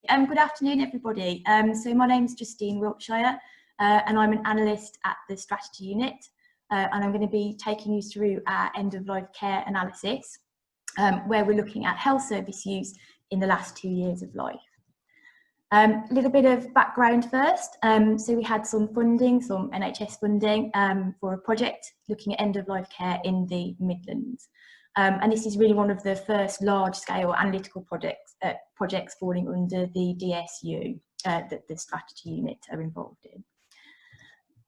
Good afternoon, everybody. So my name's Justine Wiltshire, and I'm an analyst at the strategy unit, and I'm going to be taking you through our end-of-life care analysis, where we're looking at health service use in the last 2 years of life. A little bit of background first. So we had some funding, some NHS funding for a project looking at end-of-life care in the Midlands. And this is really one of the first large-scale analytical projects falling under the DSU that the strategy unit are involved in.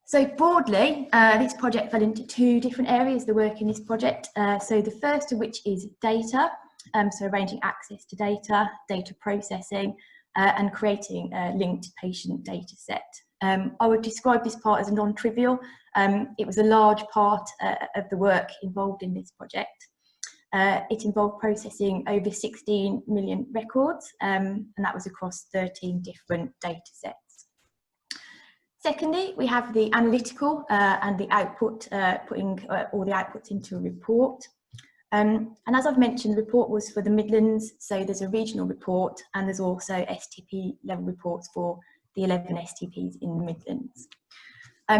So broadly, this project fell into two different areas, the work in this project. So the first of which is data, so arranging access to data, data processing, and creating a linked patient data set. I would describe this part as non-trivial. It was a large part of the work involved in this project. It involved processing over 16 million records, and that was across 13 different data sets. Secondly, we have the analytical and the output, putting all the outputs into a report. And as I've mentioned, the report was for the Midlands, so there's a regional report and there's also STP level reports for the 11 STPs in the Midlands.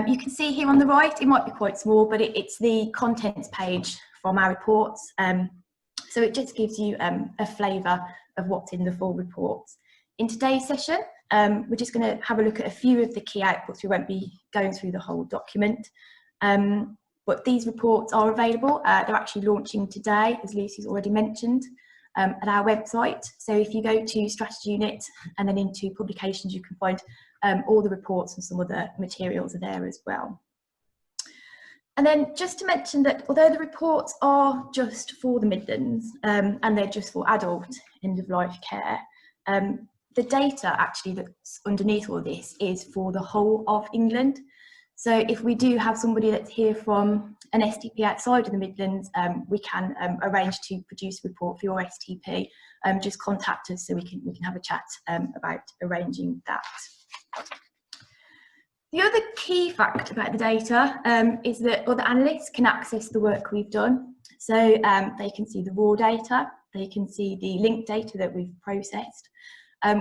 You can see here on the right, it might be quite small, but it's the contents page from our reports. So it just gives you a flavour of what's in the full reports. In today's session, we're just going to have a look at a few of the key outputs. We won't be going through the whole document. But these reports are available. They're actually launching today, as Lucy's already mentioned, at our website. So if you go to Strategy Unit and then into Publications, you can find all the reports and some other materials are there as well. And then just to mention that although the reports are just for the Midlands and they're just for adult end-of-life care, the data actually that's underneath all this is for the whole of England. So if we do have somebody that's here from an STP outside of the Midlands, we can arrange to produce a report for your STP. Just contact us so we can have a chat about arranging that. The other key fact about the data is that other analysts can access the work we've done. So they can see the raw data, they can see the linked data that we've processed.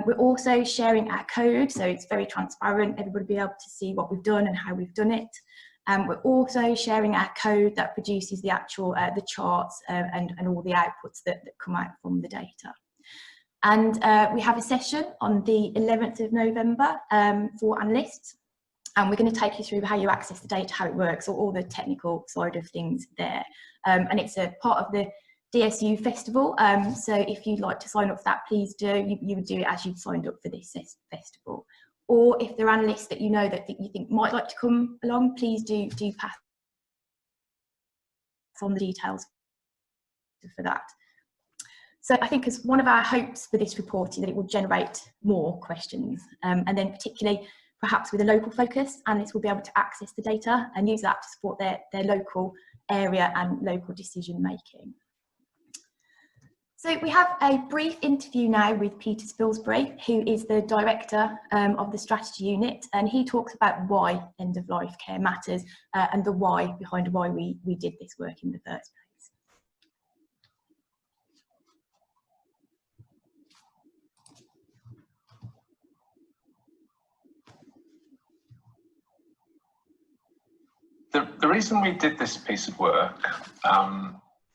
We're also sharing our code, so it's very transparent. Everybody will be able to see what we've done and how we've done it. We're also sharing our code that produces the actual the charts and all the outputs that come out from the data. And we have a session on the 11th of November for analysts. And we're going to take you through how you access the data, how it works, or all the technical side of things there. And it's a part of the DSU festival. So if you'd like to sign up for that, please do. You would do it as you'd signed up for this festival. Or if there are analysts that you know that you think might like to come along, please do pass on the details for that. So I think as one of our hopes for this report is that it will generate more questions, and then particularly perhaps with a local focus, analysts will be able to access the data and use that to support their local area and local decision making. So we have a brief interview now with Peter Spilsbury, who is the director of the strategy unit, and he talks about why end-of-life care matters and the why behind why we did this work in the first place. The reason we did this piece of work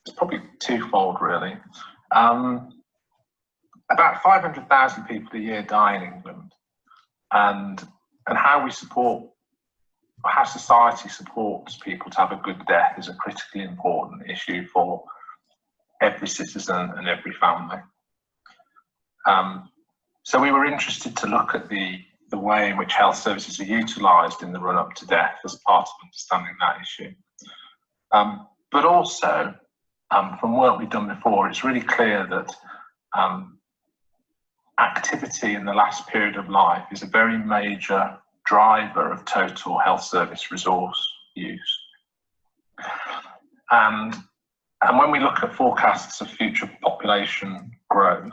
is probably twofold, really. About 500,000 people a year die in England, and how we support, or how society supports people to have a good death is a critically important issue for every citizen and every family. So we were interested to look at the way in which health services are utilised in the run-up to death as part of understanding that issue. But also, from work we've done before, it's really clear that activity in the last period of life is a very major driver of total health service resource use. And when we look at forecasts of future population growth,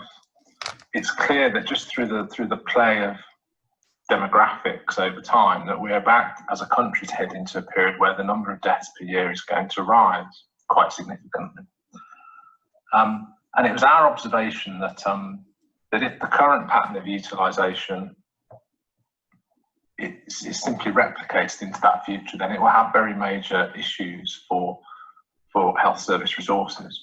it's clear that just through the play of demographics over time that we're about as a country to head into a period where the number of deaths per year is going to rise quite significantly. And it was our observation that that if the current pattern of utilisation is simply replicated into that future, then it will have very major issues for health service resources.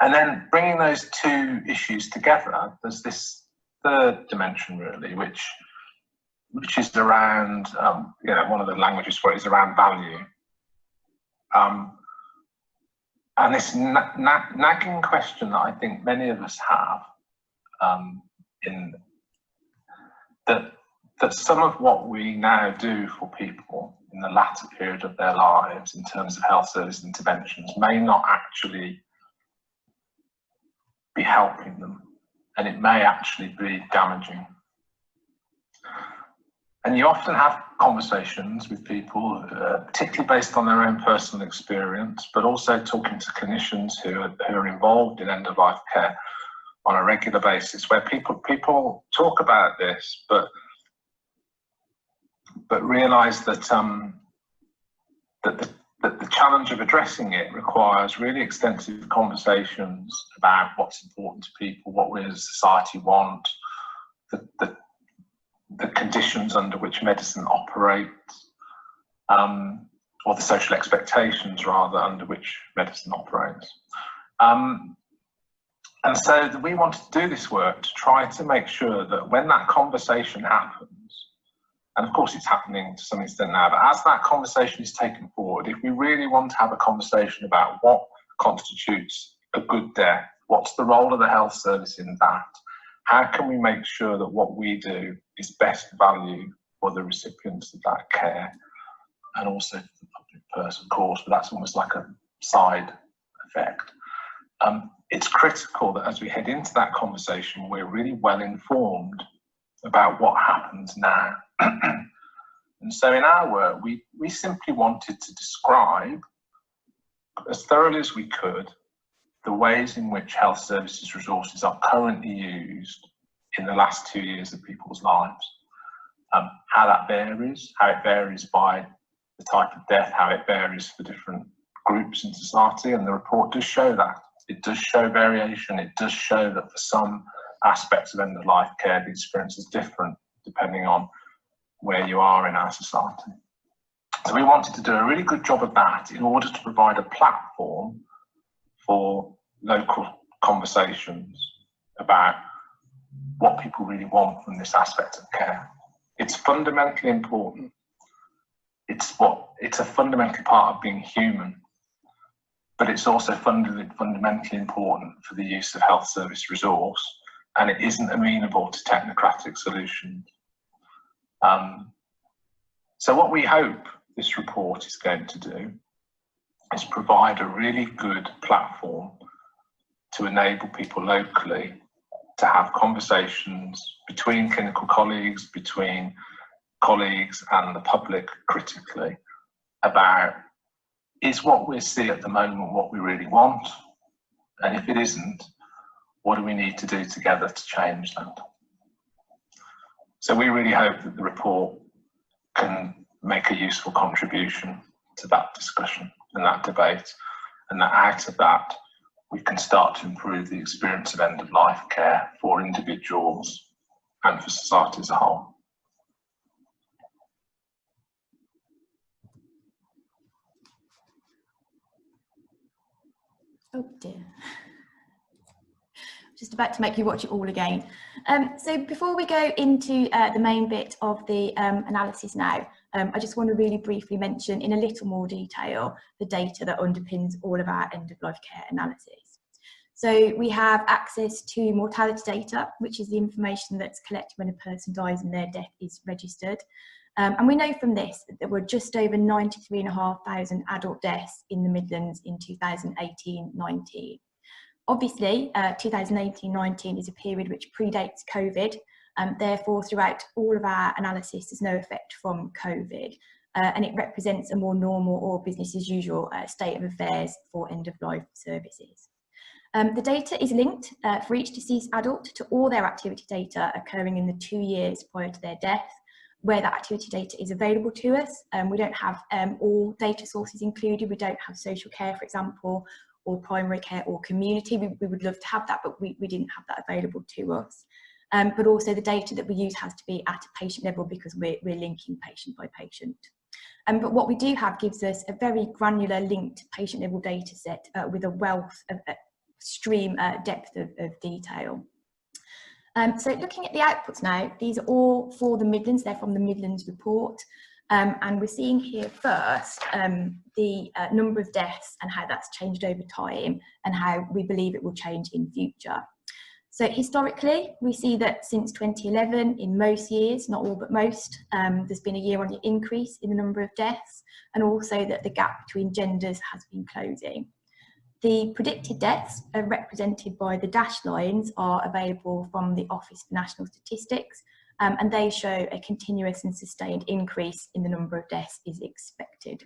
And then bringing those two issues together, there's this third dimension really, which is around, one of the languages for it is around value. And this nagging question that I think many of us have, in that some of what we now do for people in the latter period of their lives in terms of health service interventions may not actually be helping them, and it may actually be damaging. And you often have conversations with people, particularly based on their own personal experience, but also talking to clinicians who are involved in end-of-life care on a regular basis, where people talk about this, but realise that that the challenge of addressing it requires really extensive conversations about what's important to people, what we as a society want, the conditions under which medicine operates, or the social expectations rather under which medicine operates. And so we wanted to do this work to try to make sure that when that conversation happens, and of course it's happening to some extent now, but as that conversation is taken forward, if we really want to have a conversation about what constitutes a good death, what's the role of the health service in that, how can we make sure that what we do is best value for the recipients of that care, and also for the public purse, of course, but that's almost like a side effect. It's critical that as we head into that conversation, we're really well informed about what happens now. And so in our work, we simply wanted to describe as thoroughly as we could the ways in which health services resources are currently used in the last 2 years of people's lives. How that varies, how it varies by the type of death, how it varies for different groups in society, and the report does show that. It does show variation. It does show that for some aspects of end-of-life care, the experience is different depending on where you are in our society. So we wanted to do a really good job of that in order to provide a platform for local conversations about what people really want from this aspect of care. It's fundamentally important. It's a fundamental part of being human, but it's also fundamentally important for the use of health service resource, and it isn't amenable to technocratic solutions. So what we hope this report is going to do is provide a really good platform to enable people locally to have conversations between clinical colleagues, between colleagues and the public critically about, is what we see at the moment what we really want? And if it isn't, what do we need to do together to change that? So we really hope that the report can make a useful contribution to that discussion and that debate, and that out of that we can start to improve the experience of end-of-life care for individuals and for society as a whole. Oh dear. Just about to make you watch it all again. So before we go into the main bit of the analysis now, I just want to really briefly mention in a little more detail the data that underpins all of our end-of-life care analysis. So we have access to mortality data, which is the information that's collected when a person dies and their death is registered. And we know from this that there were just over 93,500 adult deaths in the Midlands in 2018-19. Obviously, 2018-19 is a period which predates COVID, therefore throughout all of our analysis there's no effect from COVID, and it represents a more normal or business as usual state of affairs for end-of-life services. The data is linked for each deceased adult to all their activity data occurring in the 2 years prior to their death, where that activity data is available to us. We don't have all data sources included. We don't have social care, for example, or primary care or community. We would love to have that, but we didn't have that available to us. But also the data that we use has to be at a patient level because we're linking patient by patient. But what we do have gives us a very granular linked patient level data set with a wealth of extreme depth of detail. So looking at the outputs now, these are all for the Midlands, they're from the Midlands report. And we're seeing here first the number of deaths and how that's changed over time and how we believe it will change in future. So historically, we see that since 2011, in most years, not all but most, there's been a year-on-year increase in the number of deaths, and also that the gap between genders has been closing. The predicted deaths are represented by the dashed lines are available from the Office for National Statistics, and they show a continuous and sustained increase in the number of deaths is expected.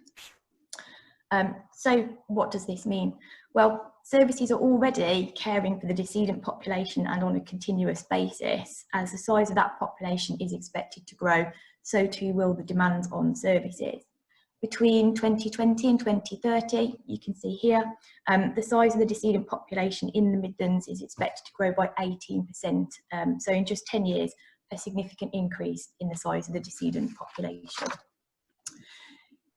So what does this mean? Well, services are already caring for the decedent population and on a continuous basis. As the size of that population is expected to grow, so too will the demands on services. Between 2020 and 2030, you can see here, the size of the decedent population in the Midlands is expected to grow by 18%. So in just 10 years, a significant increase in the size of the decedent population.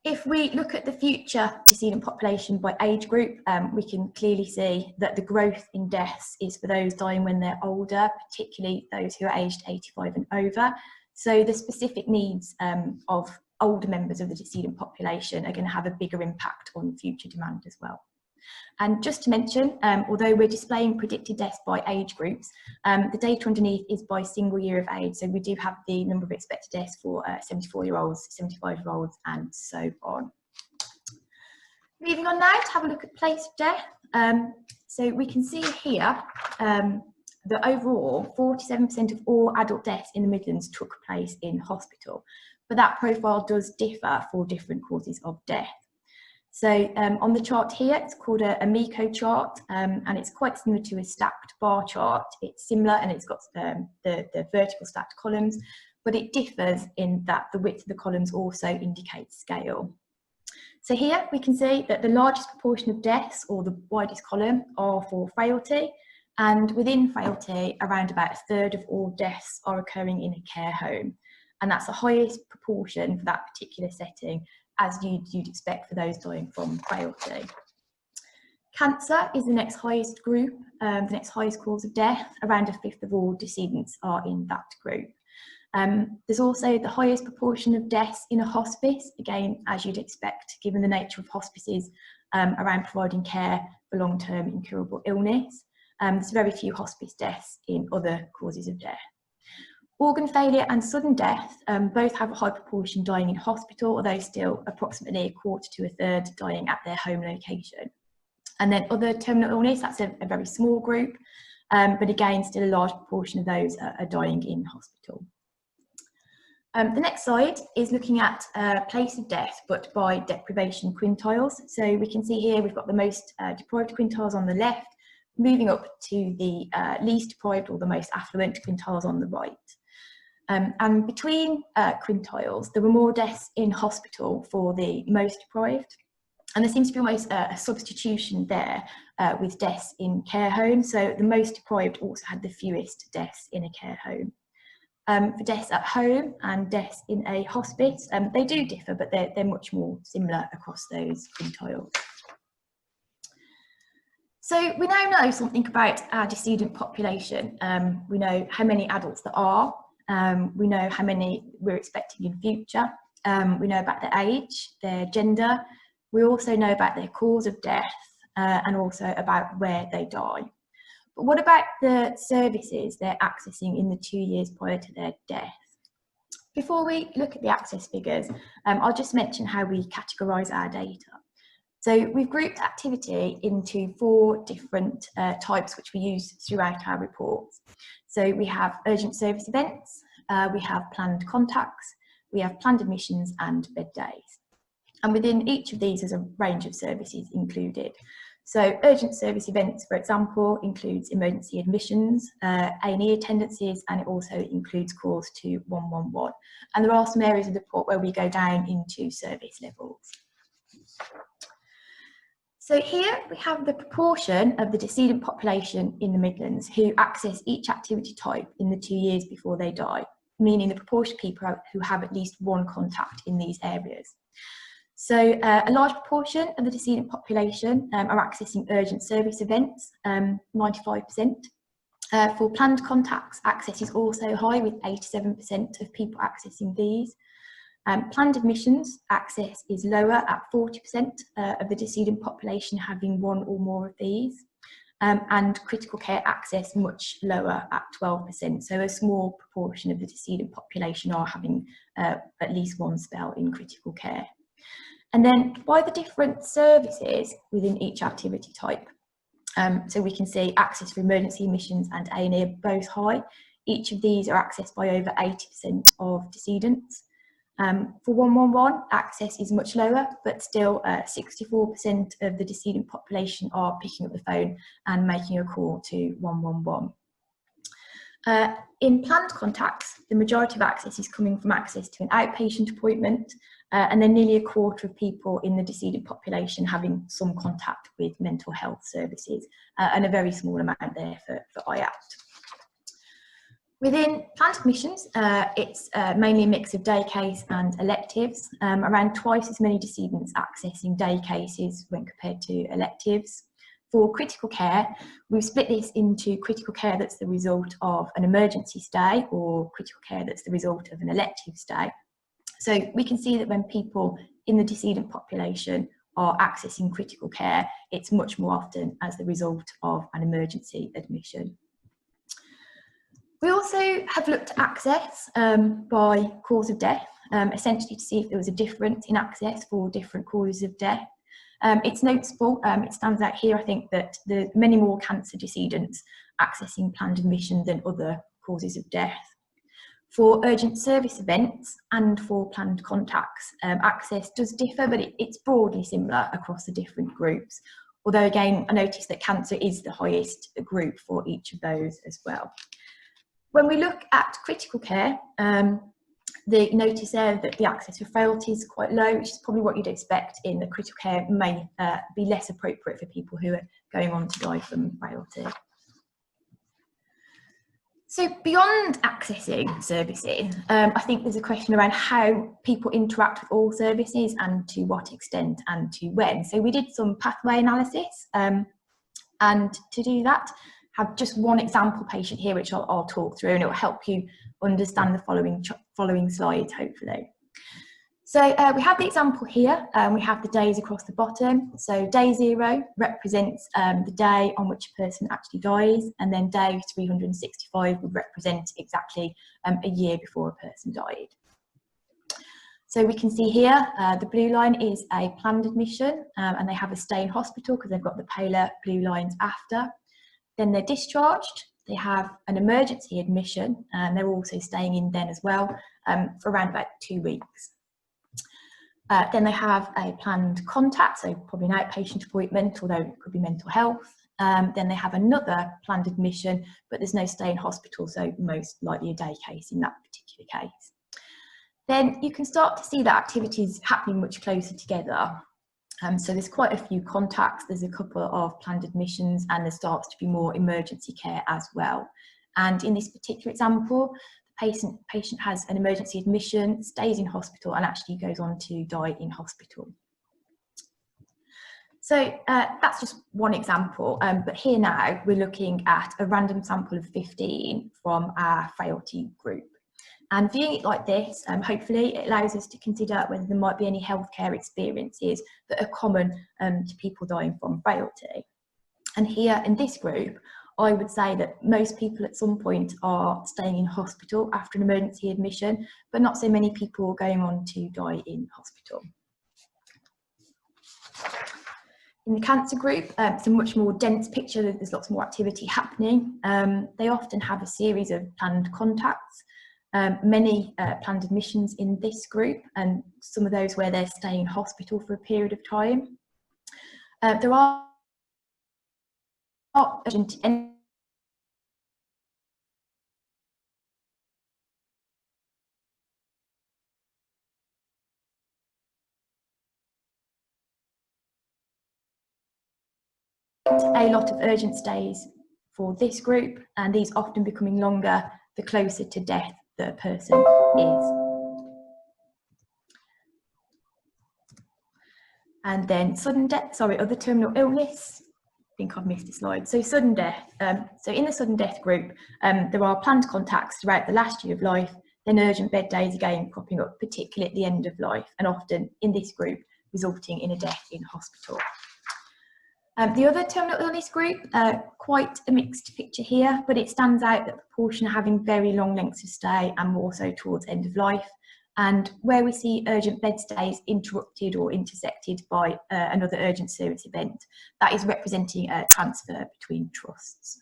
If we look at the future decedent population by age group, we can clearly see that the growth in deaths is for those dying when they're older, particularly those who are aged 85 and over. So the specific needs of older members of the decedent population are going to have a bigger impact on future demand as well. And just to mention, although we're displaying predicted deaths by age groups, the data underneath is by single year of age. So we do have the number of expected deaths for 74-year-olds, 75-year-olds, and so on. Moving on now to have a look at place of death. So we can see here that overall 47% of all adult deaths in the Midlands took place in hospital, but that profile does differ for different causes of death. So on the chart here, it's called a MECO chart, and it's quite similar to a stacked bar chart. It's similar and it's got the vertical stacked columns, but it differs in that the width of the columns also indicates scale. So here we can see that the largest proportion of deaths, or the widest column, are for frailty, and within frailty, around about a third of all deaths are occurring in a care home, and that's the highest proportion for that particular setting, as you'd expect for those dying from frailty. Cancer is the next highest group, the next highest cause of death. Around a fifth of all decedents are in that group. There's also the highest proportion of deaths in a hospice, again, as you'd expect, given the nature of hospices around providing care for long-term incurable illness. There's very few hospice deaths in other causes of death. Organ failure and sudden death both have a high proportion dying in hospital, although still approximately a quarter to a third dying at their home location. And then other terminal illness, that's a very small group, but again, still a large proportion of those are dying in hospital. The next slide is looking at place of death, but by deprivation quintiles. So we can see here we've got the most deprived quintiles on the left, moving up to the least deprived or the most affluent quintiles on the right. And between quintiles, there were more deaths in hospital for the most deprived. And there seems to be almost a substitution there with deaths in care homes. So the most deprived also had the fewest deaths in a care home. For deaths at home and deaths in a hospice, they do differ, but they're much more similar across those quintiles. So we now know something about our decedent population. We know how many adults there are. We know how many we're expecting in future. We know about their age, their gender. We also know about their cause of death and also about where they die. But what about the services they're accessing in the 2 years prior to their death? Before we look at the access figures, I'll just mention how we categorise our data. So we've grouped activity into 4 different types which we use throughout our reports. So we have urgent service events, we have planned contacts, we have planned admissions and bed days. And within each of these there's a range of services included. So urgent service events, for example, includes emergency admissions, A&E attendances, and it also includes calls to 111. And there are some areas of the report where we go down into service levels. So here we have the proportion of the decedent population in the Midlands who access each activity type in the 2 years before they die, meaning the proportion of people who have at least one contact in these areas. So a large proportion of the decedent population are accessing urgent service events, 95%. For planned contacts, access is also high, with 87% of people accessing these. Planned admissions access is lower at 40% of the decedent population having one or more of these, and critical care access much lower at 12%. So a small proportion of the decedent population are having at least one spell in critical care. And then by the different services within each activity type, so we can see access for emergency admissions and A&E are both high. Each of these are accessed by over 80% of decedents. For 111, access is much lower, but still 64% of the decedent population are picking up the phone and making a call to 111. In planned contacts, the majority of access is coming from access to an outpatient appointment, and then nearly a quarter of people in the decedent population having some contact with mental health services, and a very small amount there for IAPT. Within planned admissions, it's mainly a mix of day case and electives, around twice as many decedents accessing day cases when compared to electives. For critical care, we've split this into critical care that's the result of an emergency stay or critical care that's the result of an elective stay. So we can see that when people in the decedent population are accessing critical care, it's much more often as the result of an emergency admission. We also have looked at access by cause of death, essentially to see if there was a difference in access for different causes of death. It's noticeable, it stands out here, I think, that there are many more cancer decedents accessing planned admission than other causes of death. For urgent service events and for planned contacts, access does differ, but it's broadly similar across the different groups. Although again, I noticed that cancer is the highest group for each of those as well. When we look at critical care, you notice there that the access for frailty is quite low, which is probably what you'd expect in the critical care may be less appropriate for people who are going on to die from frailty. So beyond accessing services, I think there's a question around how people interact with all services and to what extent and to when. So we did some pathway analysis, and to do that, have just one example patient here, which I'll talk through, and it will help you understand the following slides, hopefully. So we have the example here, and we have the days across the bottom. So day 0 represents the day on which a person actually dies, and then day 365 would represent exactly a year before a person died. So we can see here, the blue line is a planned admission, and they have a stay in hospital because they've got the paler blue lines after. Then they're discharged, they have an emergency admission, and they're also staying in then as well for around about 2 weeks. Then they have a planned contact, so probably an outpatient appointment, although it could be mental health. Then they have another planned admission, but there's no stay in hospital, so most likely a day case in that particular case. Then you can start to see that activities happening much closer together. So there's quite a few contacts, there's a couple of planned admissions, and there starts to be more emergency care as well. And in this particular example, the patient has an emergency admission, stays in hospital, and actually goes on to die in hospital. So that's just one example, but here now we're looking at a random sample of 15 from our frailty group. And viewing it like this, hopefully it allows us to consider whether there might be any healthcare experiences that are common to people dying from frailty. And here in this group, I would say that most people at some point are staying in hospital after an emergency admission, but not so many people going on to die in hospital. In the cancer group, it's a much more dense picture, there's lots more activity happening. They often have a series of planned contacts. Many planned admissions in this group, and some of those where they're staying in hospital for a period of time. There are urgent a lot of urgent stays for this group, and these often becoming longer the closer to death the person is. And then sudden death, other terminal illness. I think I've missed a slide. So sudden death. So in the sudden death group, there are planned contacts throughout the last year of life, then urgent bed days again cropping up, particularly at the end of life, and often in this group resulting in a death in hospital. The other terminal illness group, quite a mixed picture here, but it stands out that the proportion are having very long lengths of stay and more so towards end of life. And where we see urgent bed stays interrupted or intersected by another urgent service event, that is representing a transfer between trusts.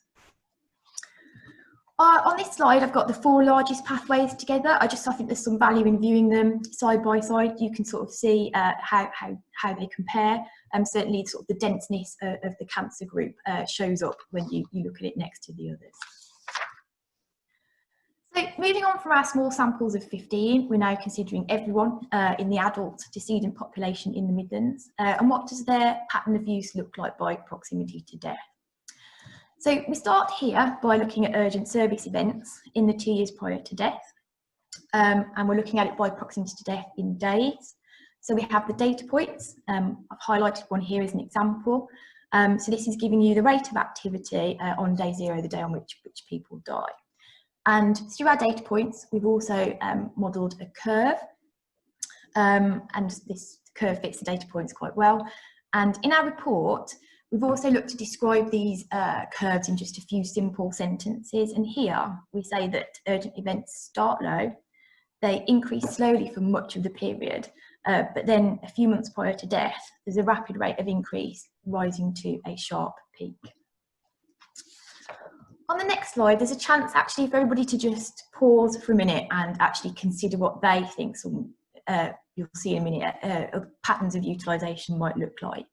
On this slide, I've got the 4 largest pathways together. I think there's some value in viewing them side by side. You can sort of see how they compare. Certainly, sort of the denseness of the cancer group shows up when you look at it next to the others. So moving on from our small samples of 15, we're now considering everyone in the adult decedent population in the Midlands. And what does their pattern of use look like by proximity to death? So we start here by looking at urgent service events in the 2 years prior to death. And we're looking at it by proximity to death in days. So we have the data points. I've highlighted one here as an example. So this is giving you the rate of activity on day 0, the day on which people die. And through our data points, we've also modelled a curve, and this curve fits the data points quite well. And in our report, we've also looked to describe these curves in just a few simple sentences. And here we say that urgent events start low, they increase slowly for much of the period, but then a few months prior to death, there's a rapid rate of increase rising to a sharp peak. On the next slide, there's a chance actually for everybody to just pause for a minute and actually consider what they think some, you'll see in a minute, patterns of utilisation might look like.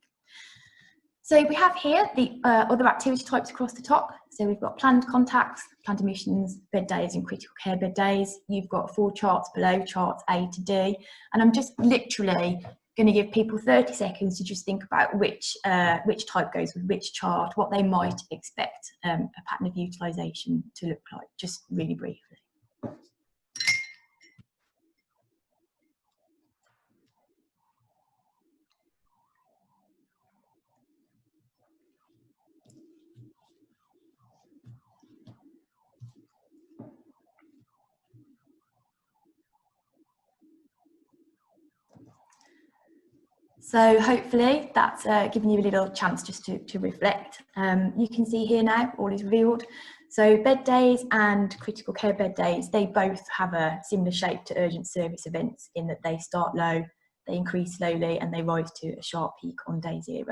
So we have here the other activity types across the top. So we've got planned contacts, planned admissions, bed days and critical care bed days. You've got 4 charts below, charts A to D. And I'm just literally going to give people 30 seconds to just think about which type goes with which chart, what they might expect a pattern of utilisation to look like, just really briefly. So hopefully that's given you a little chance just to reflect. You can see here now all is revealed. So bed days and critical care bed days, they both have a similar shape to urgent service events in that they start low, they increase slowly and they rise to a sharp peak on day 0.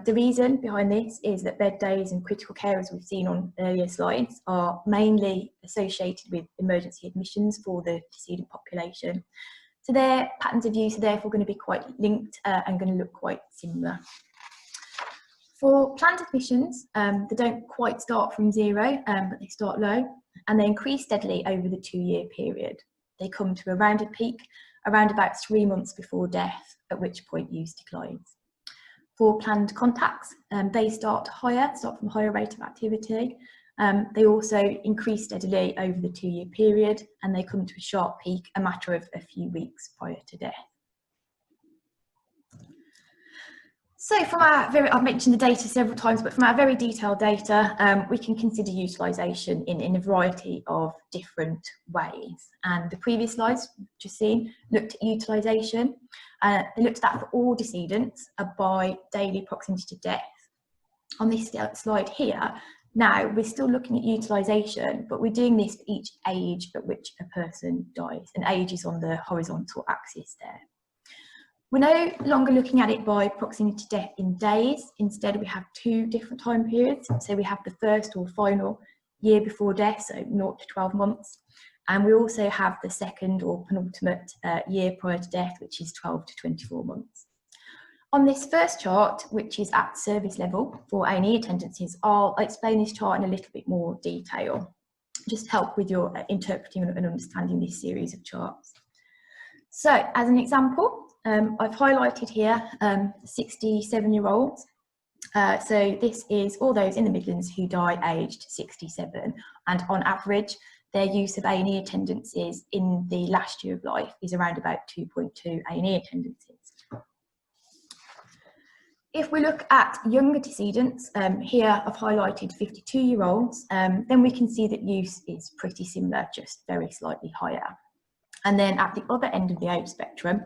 The reason behind this is that bed days and critical care, as we've seen on earlier slides, are mainly associated with emergency admissions for the decedent population. So their patterns of use are therefore going to be quite linked and going to look quite similar. For planned admissions, they don't quite start from 0, but they start low and they increase steadily over the 2-year period. They come to a rounded peak around about 3 months before death, at which point use declines. For planned contacts, they start from a higher rate of activity. They also increase steadily over the 2-year period and they come to a sharp peak a matter of a few weeks prior to death. So from our I've mentioned the data several times, but from our very detailed data, we can consider utilisation in a variety of different ways. And the previous slides we've just seen looked at utilisation. They looked at that for all decedents by daily proximity to death. On this slide here, now we're still looking at utilisation, but we're doing this for each age at which a person dies, and age is on the horizontal axis there. We're no longer looking at it by proximity to death in days. Instead, we have 2 different time periods. So we have the first or final year before death, so 0 to 12 months. And we also have the second or penultimate year prior to death, which is 12 to 24 months. On this first chart, which is at service level for A&E attendances, I'll explain this chart in a little bit more detail, just to help with your interpreting and understanding this series of charts. So, as an example, I've highlighted here 67-year-olds So this is all those in the Midlands who die aged 67, and on average their use of A&E attendances in the last year of life is around about 2.2 A&E attendances. If we look at younger decedents, here I've highlighted 52-year-olds, then we can see that use is pretty similar, just very slightly higher. And then at the other end of the age spectrum,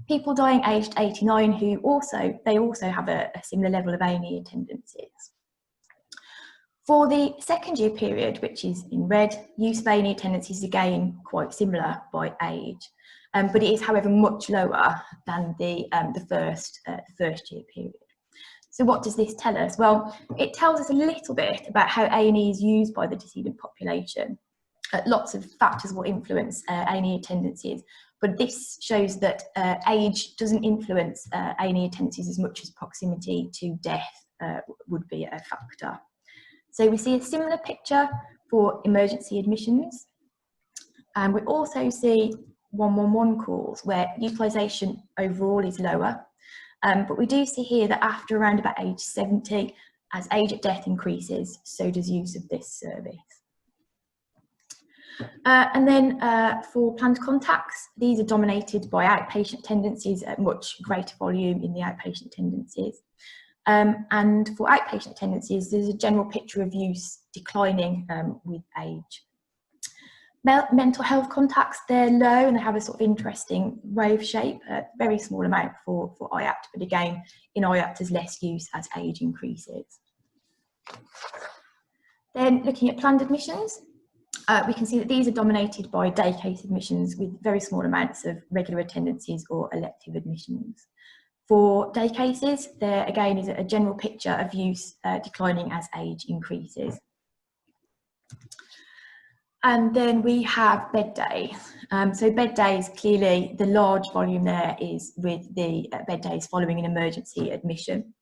people dying aged 89 who also have a similar level of A&E attendances. For the second year period, which is in red, use of A&E attendances is again quite similar by age, but it is, however, much lower than the first year period. So what does this tell us? Well, it tells us a little bit about how A&E is used by the decedent population. Lots of factors will influence A&E attendances, but this shows that age doesn't influence A&E attendances as much as proximity to death would be a factor. So we see a similar picture for emergency admissions, and we also see 111 calls where utilisation overall is lower, but we do see here that after around about age 70, as age at death increases, so does use of this service. And then for planned contacts, these are dominated by outpatient attendances at much greater volume in the outpatient attendances. And for outpatient attendances, there's a general picture of use declining with age. Mental health contacts, they're low and they have a sort of interesting wave shape, a very small amount for IAPT, but again, in IAPT there's less use as age increases. Then looking at planned admissions, we can see that these are dominated by day case admissions with very small amounts of regular attendances or elective admissions. For day cases, there again is a general picture of use declining as age increases. And then we have bed days. So bed days, clearly the large volume there is with the bed days following an emergency admission.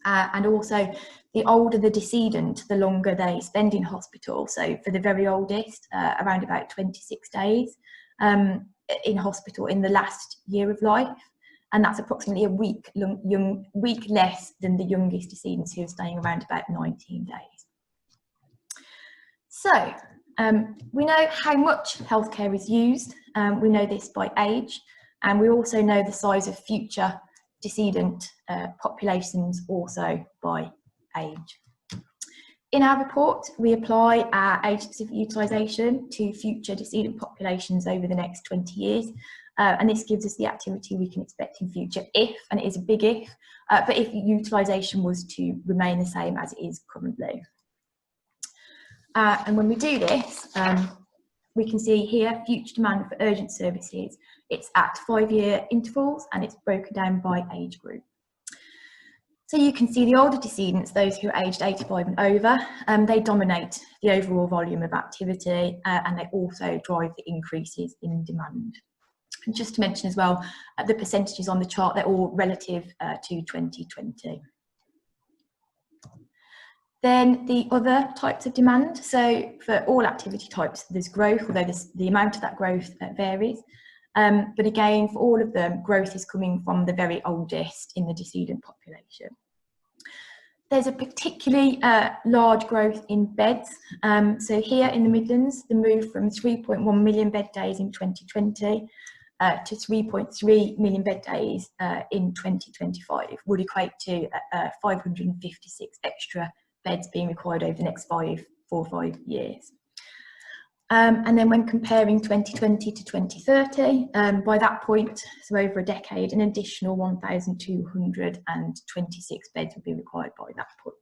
And also the older the decedent, the longer they spend in hospital. So for the very oldest, around about 26 days in hospital in the last year of life. And that's approximately a week less than the youngest decedents who are staying around about 19 days. So we know how much healthcare is used. We know this by age, and we also know the size of future decedent populations also by age. In our report, we apply our age-specific utilisation to future decedent populations over the next 20 years, and this gives us the activity we can expect in future if, and it is a big if, but if utilisation was to remain the same as it is currently. And when we do this, we can see here future demand for urgent services. It's at 5-year intervals and it's broken down by age group. So you can see the older decedents, those who are aged 85 and over, they dominate the overall volume of activity and they also drive the increases in demand. And just to mention as well, the percentages on the chart, they're all relative to 2020. Then the other types of demand, so for all activity types there's growth, although the amount of that growth varies. But again, for all of them, growth is coming from the very oldest in the decedent population. There's a particularly large growth in beds. So here in the Midlands, the move from 3.1 million bed days in 2020 to 3.3 million bed days in 2025 would equate to 556 extra beds being required over the next 4 or 5 years. And then when comparing 2020 to 2030, by that point, so over a decade, an additional 1,226 beds will be required by that point.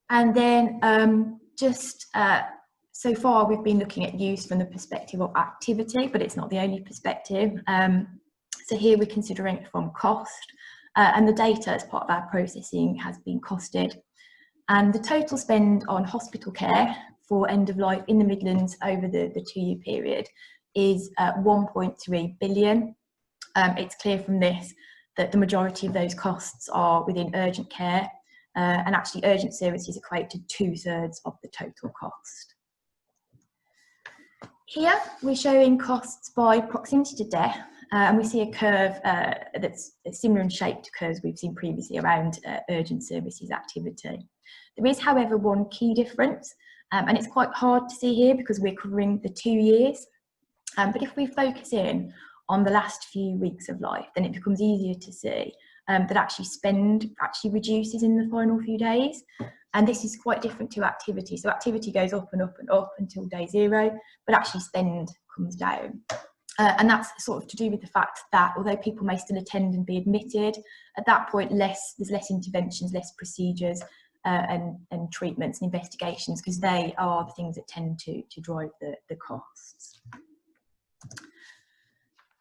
And then so far we've been looking at use from the perspective of activity, but it's not the only perspective. So here we're considering it from cost. And the data as part of our processing has been costed. And the total spend on hospital care for end of life in the Midlands over the 2-year period is 1.3 billion. It's clear from this that the majority of those costs are within urgent care, and actually urgent services equate to 2/3 of the total cost. Here we're showing costs by proximity to death, and we see a curve that's similar in shape to curves we've seen previously around urgent services activity. There is, however, one key difference, and it's quite hard to see here because we're covering the 2 years. But if we focus in on the last few weeks of life, then it becomes easier to see that actually spend actually reduces in the final few days. And this is quite different to activity. So activity goes up and up and up until day 0, but actually spend comes down. And that's sort of to do with the fact that although people may still attend and be admitted, at that point there's less interventions, less procedures and treatments and investigations, because they are the things that tend to drive the costs.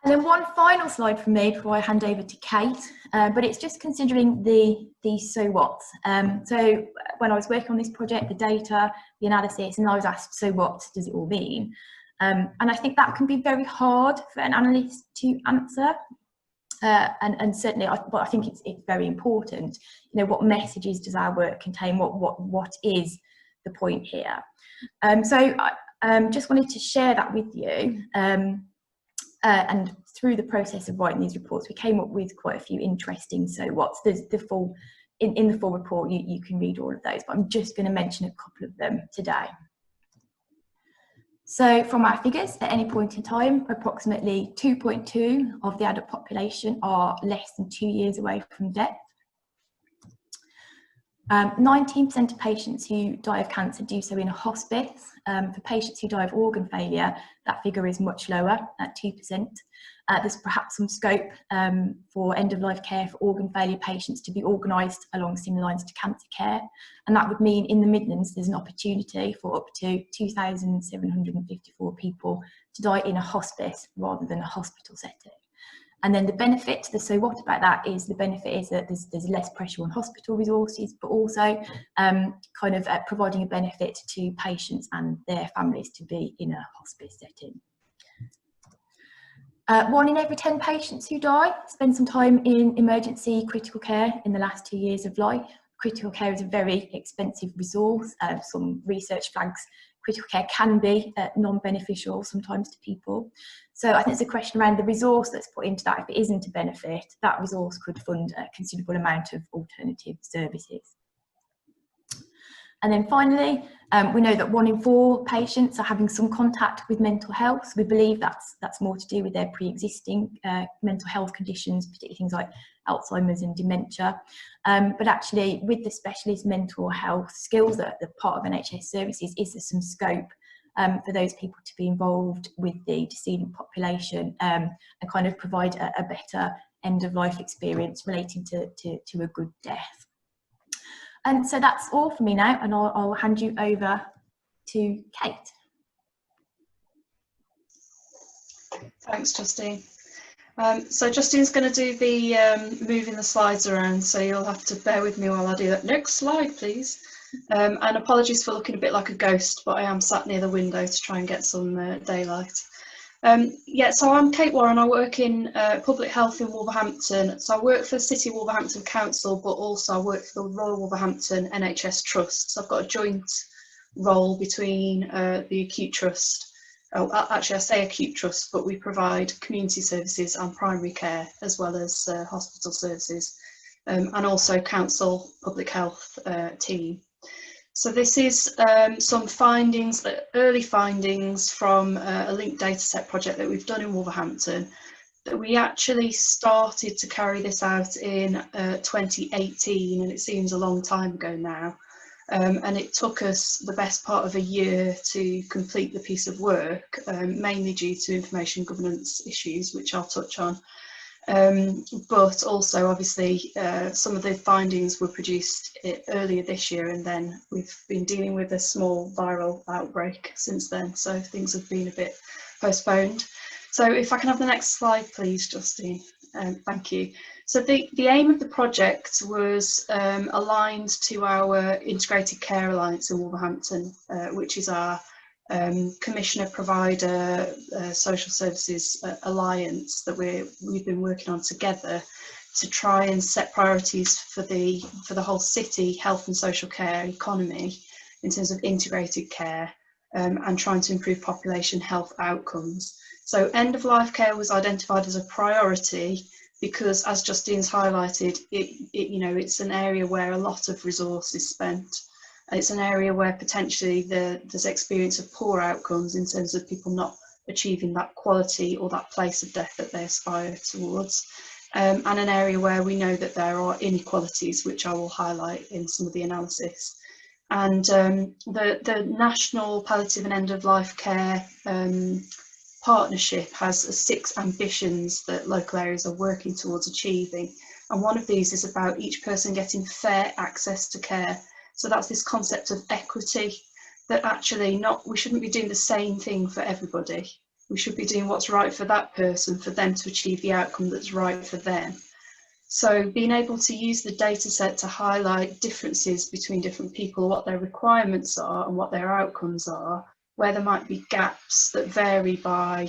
And then one final slide from me before I hand over to Kate, but it's just considering the so what. So when I was working on this project, the data, the analysis, and I was asked, so what does it all mean? And I think that can be very hard for an analyst to answer. And certainly, but I think it's very important. You know, what messages does our work contain? What is the point here? So I just wanted to share that with you. And through the process of writing these reports, we came up with quite a few interesting so what's. There's the full in the full report. You can read all of those, but I'm just going to mention a couple of them today. So from our figures, at any point in time, approximately 2.2 of the adult population are less than 2 years away from death. 19% of patients who die of cancer do so in a hospice. For patients who die of organ failure, that figure is much lower at 2%. There's perhaps some scope for end-of-life care for organ failure patients to be organised along similar lines to cancer care. And that would mean in the Midlands, there's an opportunity for up to 2,754 people to die in a hospice rather than a hospital setting. And then the benefit, the so what about that is, the benefit is that there's less pressure on hospital resources, but also providing a benefit to patients and their families to be in a hospice setting. 1 in every 10 patients who die spend some time in emergency critical care in the last 2 years of life. Critical care is a very expensive resource. Some research flags critical care can be non-beneficial sometimes to people. So I think it's a question around the resource that's put into that. If it isn't a benefit, that resource could fund a considerable amount of alternative services. And then finally, we know that 1 in 4 patients are having some contact with mental health. We believe that's more to do with their pre-existing mental health conditions, particularly things like Alzheimer's and dementia. But actually, with the specialist mental health skills that are part of NHS services, is there some scope for those people to be involved with the decedent population and kind of provide a better end-of-life experience relating to a good death. And so that's all for me now, and I'll hand you over to Kate. Thanks, Justine. So Justine's going to do the moving the slides around, so you'll have to bear with me while I do that. Next slide, please. And apologies for looking a bit like a ghost, but I am sat near the window to try and get some daylight. Yeah, so I'm Kate Warren. I work in public health in Wolverhampton. So I work for the City of Wolverhampton Council, but also I work for the Royal Wolverhampton NHS Trust. So I've got a joint role between the acute trust. Oh, actually, I say acute trust, but we provide community services and primary care, as well as hospital services, and also council public health team. So this is some findings, early findings from a linked dataset project that we've done in Wolverhampton. That we actually started to carry this out in 2018, and it seems a long time ago now. And it took us the best part of a year to complete the piece of work, mainly due to information governance issues, which I'll touch on. But also, obviously, some of the findings were produced earlier this year, and then we've been dealing with a small viral outbreak since then, so things have been a bit postponed. So if I can have the next slide, please, Justine. Thank you. So the aim of the project was aligned to our Integrated Care Alliance in Wolverhampton, which is our commissioner provider social services alliance that we've been working on together to try and set priorities for the whole city health and social care economy in terms of integrated care, and trying to improve population health outcomes So end-of-life care was identified as a priority because, as Justine's highlighted, it's an area where a lot of resource is spent. It's an area where potentially there's experience of poor outcomes in terms of people not achieving that quality or that place of death that they aspire towards, and an area where we know that there are inequalities, which I will highlight in some of the analysis. And the National Palliative and End-of-Life Care Partnership has 6 ambitions that local areas are working towards achieving, and one of these is about each person getting fair access to care. So that's this concept of equity, that actually we shouldn't be doing the same thing for everybody. We should be doing what's right for that person, for them to achieve the outcome that's right for them. So being able to use the data set to highlight differences between different people, what their requirements are and what their outcomes are, where there might be gaps that vary by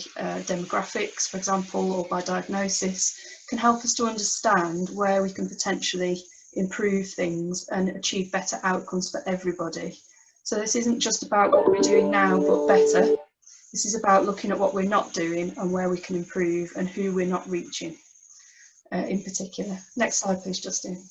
demographics, for example, or by diagnosis, can help us to understand where we can potentially improve things and achieve better outcomes for everybody. So this isn't just about what we're doing now, but better. This is about looking at what we're not doing and where we can improve and who we're not reaching in particular. Next slide, please, Justine.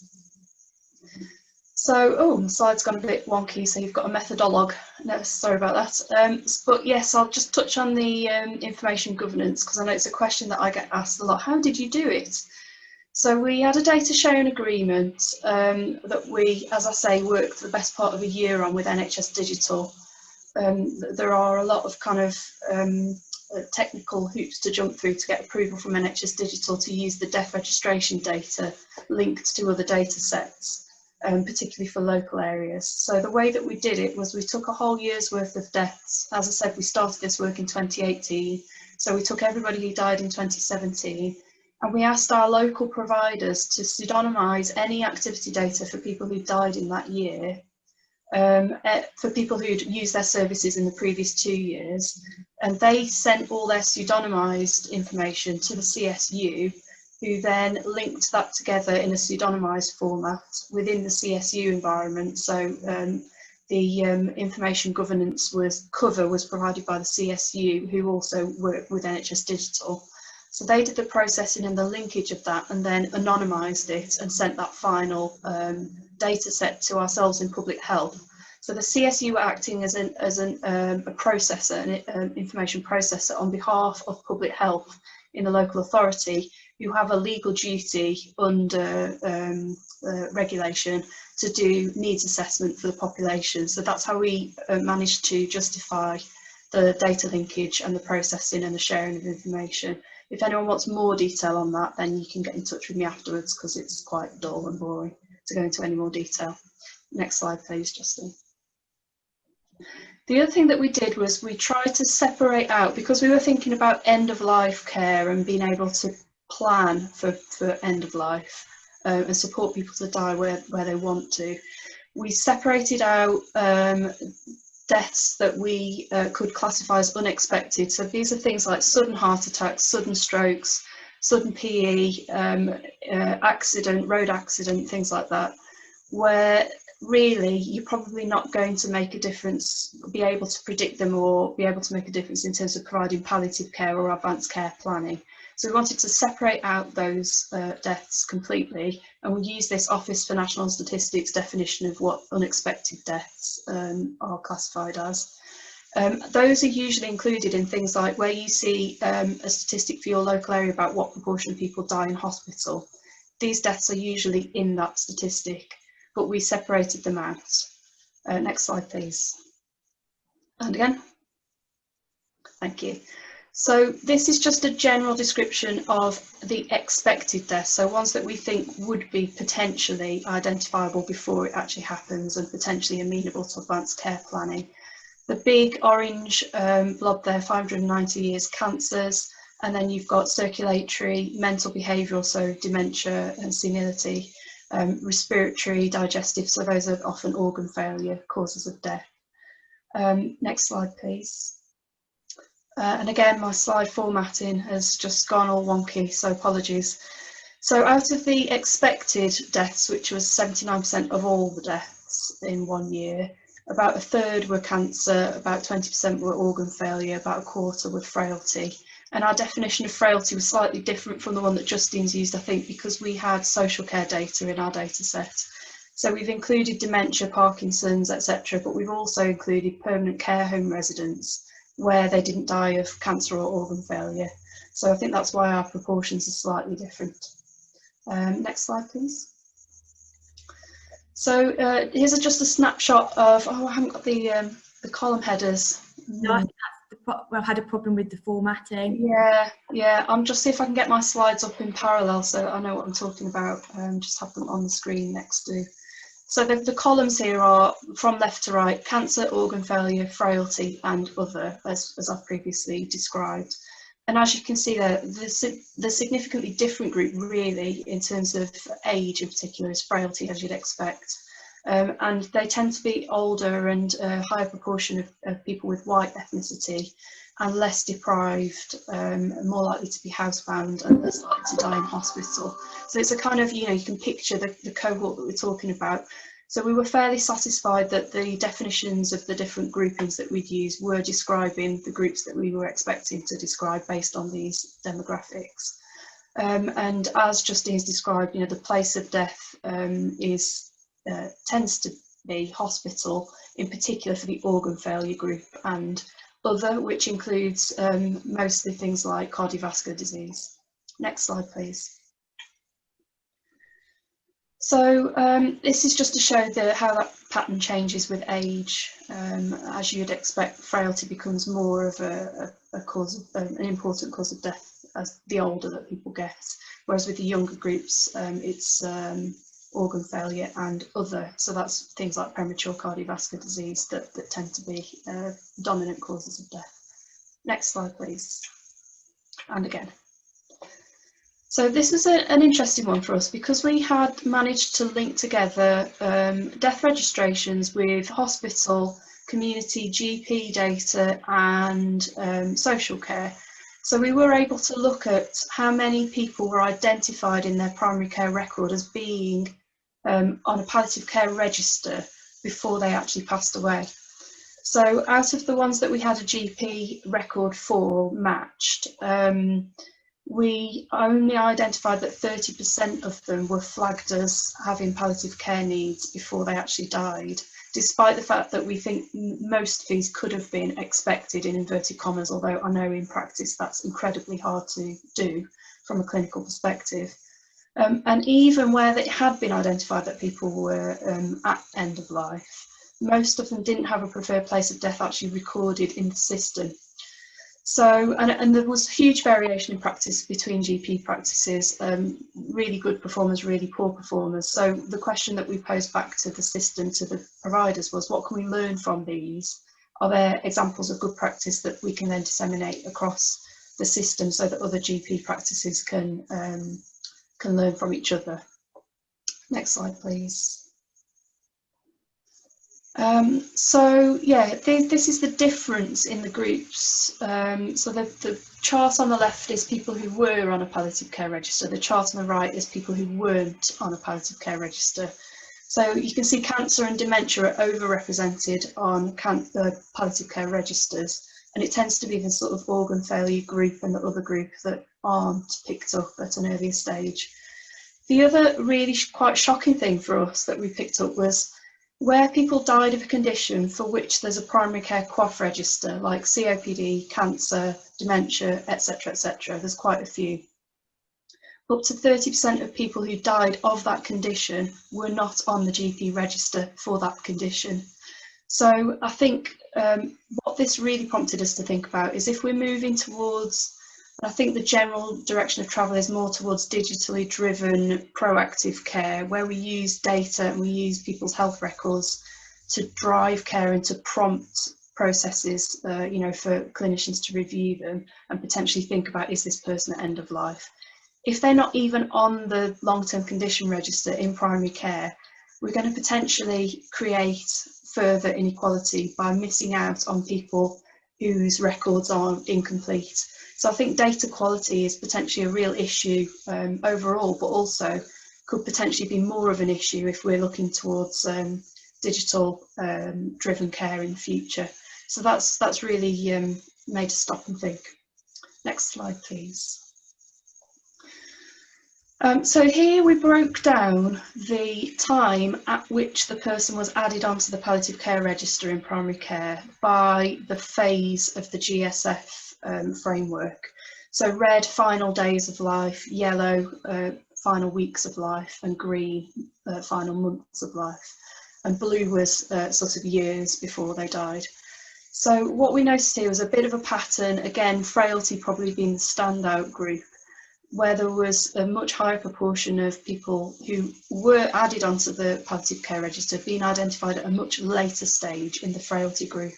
So, the slide's gone a bit wonky, so you've got a methodologue. No, sorry about that. But yes, I'll just touch on the information governance, because I know it's a question that I get asked a lot. How did you do it? So we had a data sharing agreement that we, as I say, worked for the best part of a year on with NHS Digital. There are a lot of kind of technical hoops to jump through to get approval from NHS Digital to use the death registration data linked to other data sets, particularly for local areas. So the way that we did it was we took a whole year's worth of deaths. As I said, we started this work in 2018. So we took everybody who died in 2017. And we asked our local providers to pseudonymise any activity data for people who died in that year, for people who'd used their services in the previous 2 years. And they sent all their pseudonymised information to the CSU, who then linked that together in a pseudonymised format within the CSU environment. So the information governance cover was provided by the CSU, who also worked with NHS Digital. So they did the processing and the linkage of that, and then anonymised it and sent that final data set to ourselves in public health. So the CSU were acting as a processor, an information processor on behalf of public health in the local authority, who have a legal duty under regulation to do needs assessment for the population. So that's how we managed to justify the data linkage and the processing and the sharing of information. If anyone wants more detail on that, then you can get in touch with me afterwards, because it's quite dull and boring to go into any more detail. Next slide, please, Justin. The other thing that we did was we tried to separate out, because we were thinking about end-of-life care and being able to plan for end of life and support people to die where they want to. We separated out deaths that we could classify as unexpected. So these are things like sudden heart attacks, sudden strokes, sudden PE, accident, road accident, things like that, where really you're probably not going to make a difference, be able to predict them or be able to make a difference in terms of providing palliative care or advanced care planning. So we wanted to separate out those deaths completely, and we use this Office for National Statistics definition of what unexpected deaths are classified as. Those are usually included in things like where you see a statistic for your local area about what proportion of people die in hospital. These deaths are usually in that statistic, but we separated them out. Next slide, please. And again. Thank you. So this is just a general description of the expected deaths, so ones that we think would be potentially identifiable before it actually happens and potentially amenable to advanced care planning. The big orange blob there, 590 years, cancers, and then you've got circulatory, mental behavioural, so dementia and senility, respiratory, digestive, so those are often organ failure, causes of death. Next slide, please. And again, my slide formatting has just gone all wonky, so apologies. So out of the expected deaths, which was 79% of all the deaths in 1 year, about a third were cancer, about 20% were organ failure, about a quarter were frailty, And our definition of frailty was slightly different from the one that Justine's used, I think, because we had social care data in our data set. So we've included dementia, Parkinson's, etc., but we've also included permanent care home residents where they didn't die of cancer or organ failure. So I think that's why our proportions are slightly different. Next slide, please. So here's just a snapshot of, I haven't got the column headers. No, I think I've had a problem with the formatting. Yeah, I'm just see if I can get my slides up in parallel so I know what I'm talking about. Just have them on the screen next to. So the columns here are from left to right: cancer, organ failure, frailty, and other, as I've previously described. And as you can see there, the significantly different group really in terms of age in particular is frailty, as you'd expect. And they tend to be older and a higher proportion of people with white ethnicity and less deprived, more likely to be housebound and less likely to die in hospital. So it's a kind of, you can picture the cohort that we're talking about. So we were fairly satisfied that the definitions of the different groupings that we'd use were describing the groups that we were expecting to describe based on these demographics. And as Justine's described, the place of death tends to be hospital, in particular for the organ failure group, and other, which includes mostly things like cardiovascular disease. Next slide, please. So this is just to show how that pattern changes with age. As you'd expect, frailty becomes more of an important cause of death as the older that people get, whereas with the younger groups, it's organ failure and other. So that's things like premature cardiovascular disease that tend to be dominant causes of death. Next slide, please. And again. So this was an interesting one for us because we had managed to link together death registrations with hospital, community, GP data and social care. So we were able to look at how many people were identified in their primary care record as being on a palliative care register before they actually passed away. So out of the ones that we had a GP record for matched, we only identified that 30% of them were flagged as having palliative care needs before they actually died, despite the fact that we think most of these could have been expected in inverted commas, although I know in practice that's incredibly hard to do from a clinical perspective. And even where they had been identified that people were at end of life, most of them didn't have a preferred place of death actually recorded in the system. So, and there was huge variation in practice between GP practices, really good performers, really poor performers. So the question that we posed back to the system, to the providers, was what can we learn from these? Are there examples of good practice that we can then disseminate across the system so that other GP practices can learn from each other? Next slide, please. So yeah, this is the difference in the groups. So the chart on the left is people who were on a palliative care register. The chart on the right is people who weren't on a palliative care register. So you can see cancer and dementia are overrepresented on palliative care registers, and it tends to be the sort of organ failure group and the other group that aren't picked up at an earlier stage. The other really quite shocking thing for us that we picked up was where people died of a condition for which there's a primary care QOF register, like COPD, cancer, dementia, etc., etc. There's quite a few. Up to 30% of people who died of that condition were not on the GP register for that condition. So I think what this really prompted us to think about is if we're moving towards, I think the general direction of travel is more towards digitally driven proactive care, where we use data and we use people's health records to drive care and to prompt processes, for clinicians to review them and potentially think about, is this person at end of life? If they're not even on the long-term condition register in primary care, we're going to potentially create further inequality by missing out on people whose records are incomplete. So I think data quality is potentially a real issue overall, but also could potentially be more of an issue if we're looking towards digital driven care in the future. So that's really made us stop and think. Next slide, please. So here we broke down the time at which the person was added onto the palliative care register in primary care by the phase of the GSF framework. So red, final days of life; yellow, final weeks of life; and green, final months of life. And blue was sort of years before they died. So what we noticed here was a bit of a pattern, again, frailty probably being the standout group, where there was a much higher proportion of people who were added onto the palliative care register being identified at a much later stage in the frailty group.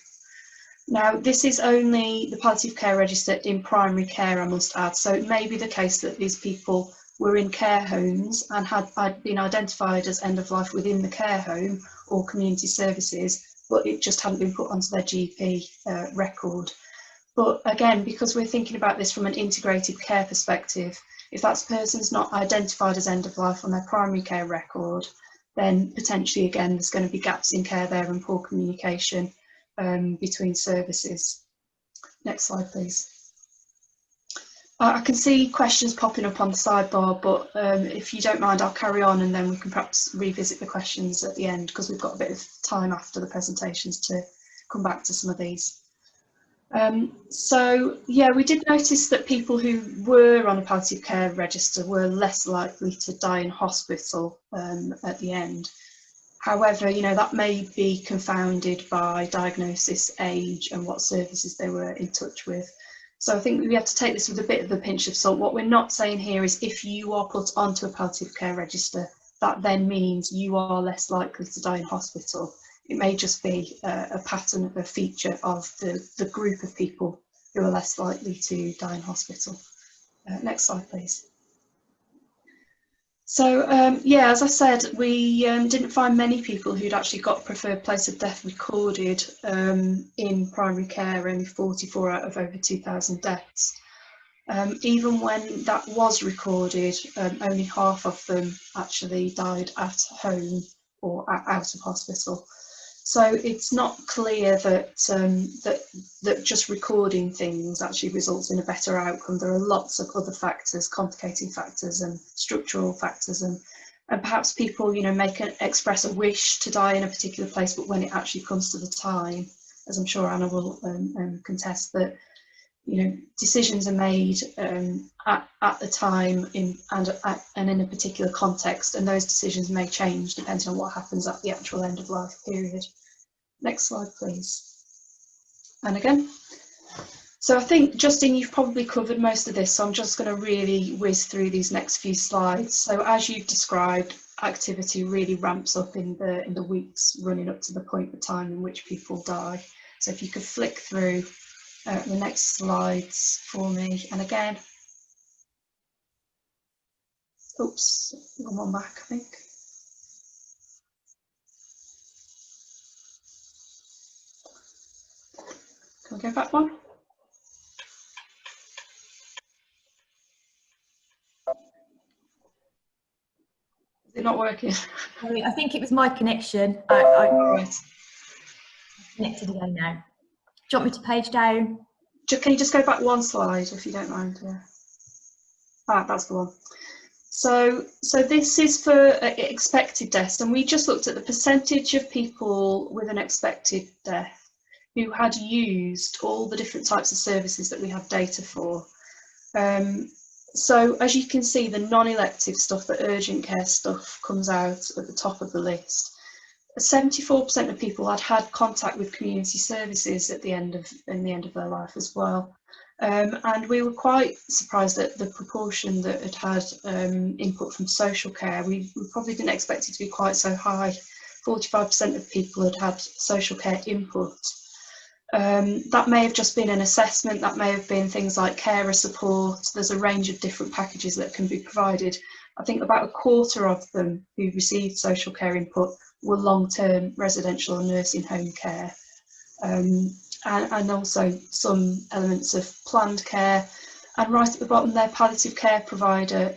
Now, this is only the palliative care register in primary care, I must add, so it may be the case that these people were in care homes and had been identified as end of life within the care home or community services, but it just hadn't been put onto their GP record. But again, because we're thinking about this from an integrated care perspective, if that person's not identified as end of life on their primary care record, then potentially again there's going to be gaps in care there and poor communication between services. Next slide, please. I can see questions popping up on the sidebar, but if you don't mind, I'll carry on and then we can perhaps revisit the questions at the end, because we've got a bit of time after the presentations to come back to some of these. So yeah, we did notice that people who were on a palliative care register were less likely to die in hospital at the end. However, you know, that may be confounded by diagnosis, age, and what services they were in touch with. So I think we have to take this with a bit of a pinch of salt. What we're not saying here is if you are put onto a palliative care register, that then means you are less likely to die in hospital. It may just be a pattern, a feature of the group of people who are less likely to die in hospital. Next slide, please. So yeah, as I said, we didn't find many people who'd actually got preferred place of death recorded in primary care, only 44 out of over 2,000 deaths. Even when that was recorded, only half of them actually died at home or out of hospital. So it's not clear that, that just recording things actually results in a better outcome. There are lots of other factors, complicating factors and structural factors, and perhaps people, you know, express a wish to die in a particular place, but when it actually comes to the time, as I'm sure Anna will contest, that, you know, decisions are made at the time and in a particular context, and those decisions may change depending on what happens at the actual end of life period. Next slide, please. And again, so I think, Justine, you've probably covered most of this, so I'm just going to really whiz through these next few slides. So as you've described, activity really ramps up in the weeks running up to the point of time in which people die. So if you could flick through the next slides for me, and again, oops, one back, I think. Can we go back one? Is it not working? I think it was my connection. I connected again now. Do you want me to page down? Can you just go back one slide if you don't mind? Yeah. Ah, that's the one. So this is for expected deaths, and we just looked at the percentage of people with an expected death who had used all the different types of services that we have data for. So as you can see, the non-elective stuff, the urgent care stuff, comes out at the top of the list. 74% of people had contact with community services at the end of their life as well. And we were quite surprised at the proportion that had input from social care. We probably didn't expect it to be quite so high. 45% of people had social care input. That may have just been an assessment, that may have been things like carer support. There's a range of different packages that can be provided. I think about a quarter of them who received social care input were long-term residential and nursing home care. And also some elements of planned care, and right at the bottom their palliative care provider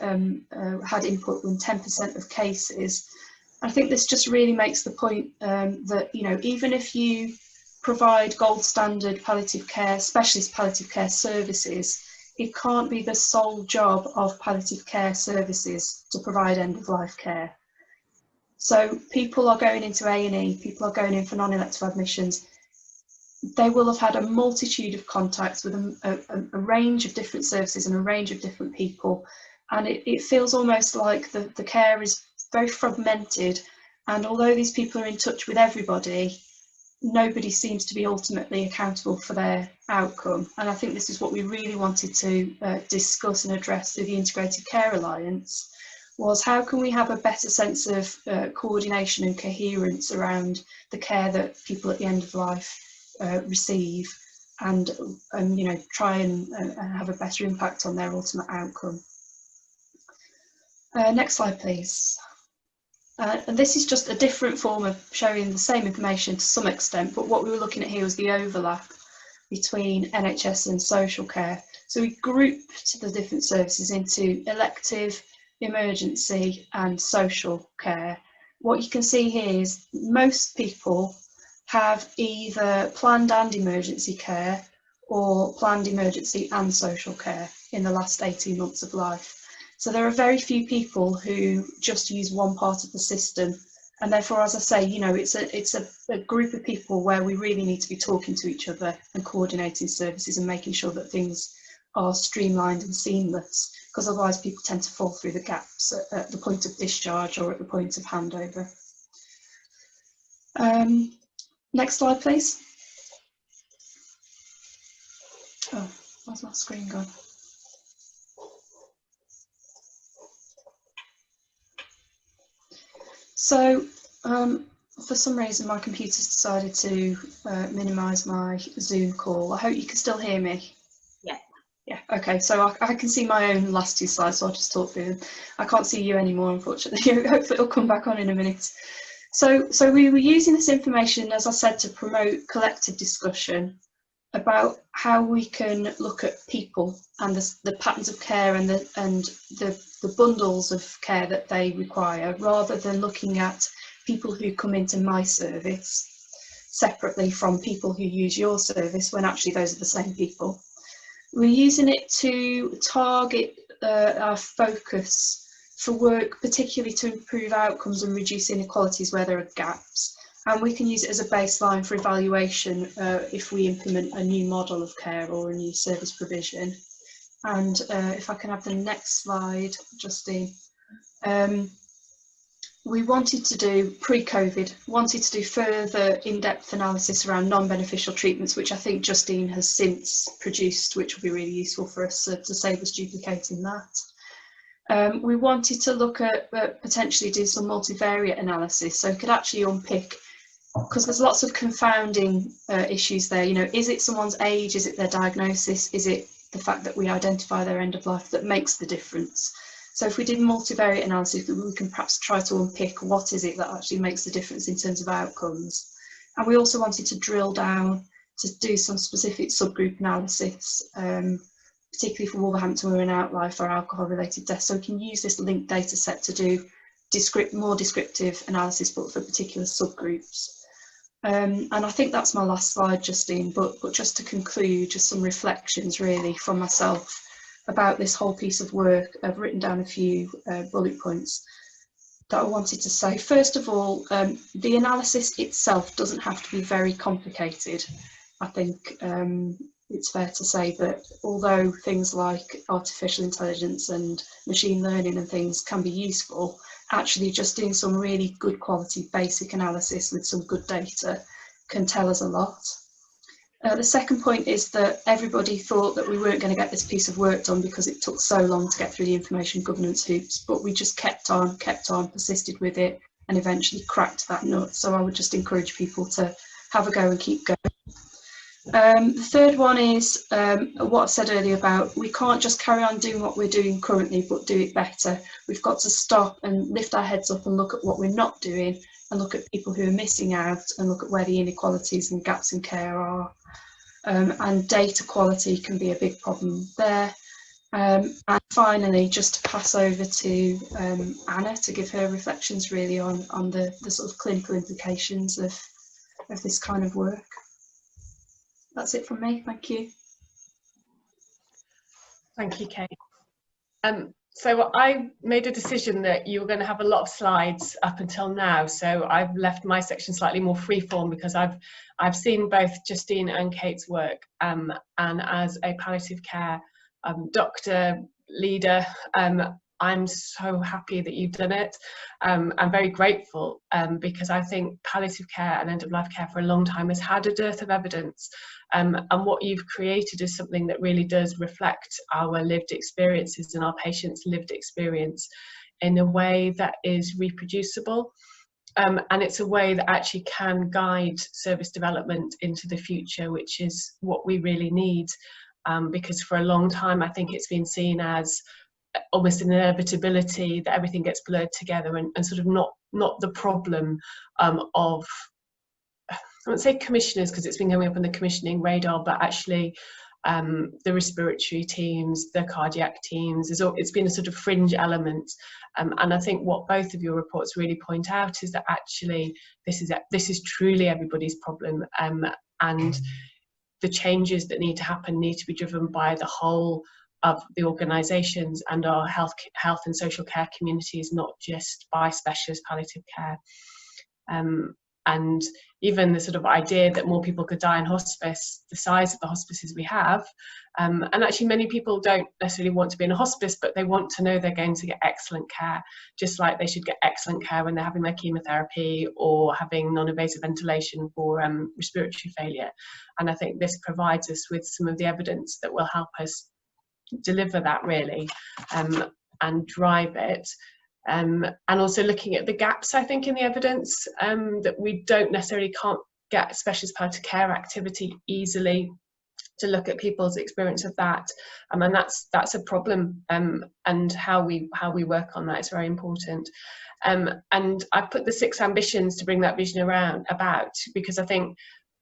had input in 10% of cases. I think this just really makes the point that, you know, even if you provide gold standard palliative care, specialist palliative care services, it can't be the sole job of palliative care services to provide end-of-life care. So people are going into A&E, people are going in for non-elective admissions. They will have had a multitude of contacts with a range of different services and a range of different people. And it feels almost like the care is very fragmented. And although these people are in touch with everybody, nobody seems to be ultimately accountable for their outcome. And I think this is what we really wanted to discuss and address through the Integrated Care Alliance, was how can we have a better sense of coordination and coherence around the care that people at the end of life receive, and you know, try and have a better impact on their ultimate outcome. Next slide, please. And this is just a different form of showing the same information to some extent, but what we were looking at here was the overlap between NHS and social care. So we grouped the different services into elective, emergency and social care. What you can see here is most people have either planned and emergency care or planned emergency and social care in the last 18 months of life. So there are very few people who just use one part of the system, and therefore, as I say, you know, it's a group of people where we really need to be talking to each other and coordinating services and making sure that things are streamlined and seamless, because otherwise people tend to fall through the gaps at the point of discharge or at the point of handover. Next slide, please. Oh, where's my screen gone? So for some reason my computer's decided to minimise my Zoom call. I hope you can still hear me. Yeah. Yeah, okay, so I can see my own last two slides, so I'll just talk through them. I can't see you anymore, unfortunately. Hopefully it'll come back on in a minute. So we were using this information, as I said, to promote collective discussion about how we can look at people and the patterns of care and the bundles of care that they require, rather than looking at people who come into my service separately from people who use your service, when actually those are the same people. We're using it to target our focus for work, particularly to improve outcomes and reduce inequalities where there are gaps. And we can use it as a baseline for evaluation if we implement a new model of care or a new service provision. And if I can have the next slide, Justine. We wanted to do, pre-COVID, wanted to do further in-depth analysis around non-beneficial treatments, which I think Justine has since produced, which will be really useful for us to save us duplicating that. We wanted to look at potentially do some multivariate analysis, so we could actually unpick, because there's lots of confounding issues there. You know, is it someone's age? Is it their diagnosis? Is it the fact that we identify their end of life that makes the difference? So if we did multivariate analysis, we can perhaps try to unpick what is it that actually makes the difference in terms of outcomes. And we also wanted to drill down to do some specific subgroup analysis, particularly for Wolverhampton Women Outlife or alcohol-related deaths. So we can use this linked data set to do more descriptive analysis, but for particular subgroups. And I think that's my last slide, Justine, but just to conclude, just some reflections really from myself about this whole piece of work. I've written down a few bullet points that I wanted to say. First of all, the analysis itself doesn't have to be very complicated. I think it's fair to say that although things like artificial intelligence and machine learning and things can be useful, actually just doing some really good quality basic analysis with some good data can tell us a lot. The second point is that everybody thought that we weren't going to get this piece of work done because it took so long to get through the information governance hoops, but we just kept on, persisted with it, and eventually cracked that nut. So I would just encourage people to have a go and keep going. The third one is what I said earlier about we can't just carry on doing what we're doing currently, but do it better. We've got to stop and lift our heads up and look at what we're not doing, and look at people who are missing out, and look at where the inequalities and gaps in care are. And data quality can be a big problem there. And finally, just to pass over to Anna to give her reflections really on the sort of clinical implications of this kind of work. That's it from me, thank you. Thank you, Kate. So I made a decision that you were going to have a lot of slides up until now, so I've left my section slightly more freeform because I've seen both Justine and Kate's work, and as a palliative care doctor, leader, I'm so happy that you've done it. I'm very grateful because I think palliative care and end-of-life care for a long time has had a dearth of evidence, and what you've created is something that really does reflect our lived experiences and our patients' lived experience in a way that is reproducible, and it's a way that actually can guide service development into the future, which is what we really need, because for a long time I think it's been seen as almost an inevitability that everything gets blurred together and sort of not the problem of, I won't say commissioners because it's been coming up on the commissioning radar, but actually the respiratory teams, the cardiac teams, it's been a sort of fringe element, and I think what both of your reports really point out is that actually this is truly everybody's problem, and the changes that need to happen need to be driven by the whole of the organisations and our health and social care communities, not just by specialist palliative care. And even the sort of idea that more people could die in hospice, the size of the hospices we have, and actually many people don't necessarily want to be in a hospice, but they want to know they're going to get excellent care, just like they should get excellent care when they're having their chemotherapy or having non-invasive ventilation for respiratory failure. And I think this provides us with some of the evidence that will help us deliver that really, and drive it, and also looking at the gaps I think in the evidence, that we don't necessarily can't get specialist palliative care activity easily to look at people's experience of that, and that's a problem, and how we work on that is very important, and I put the 6 ambitions to bring that vision about because I think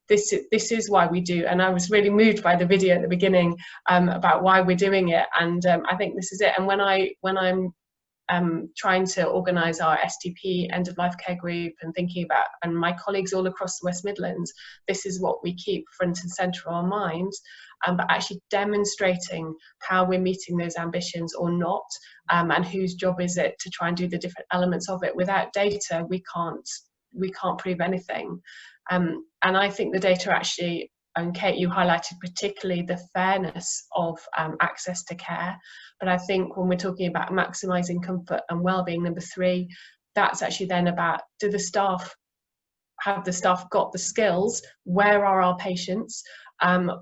this is why we do, and I was really moved by the video at the beginning about why we're doing it, and I think this is it. And when I'm trying to organise our STP end of life care group and thinking about, and my colleagues all across the West Midlands, this is what we keep front and centre of our minds, but actually demonstrating how we're meeting those ambitions or not, and whose job is it to try and do the different elements of it. Without data, we can't prove anything. And I think the data actually, and Kate, you highlighted particularly the fairness of access to care, but I think when we're talking about maximising comfort and well-being, number 3, that's actually then about, have the staff got the skills? Where are our patients?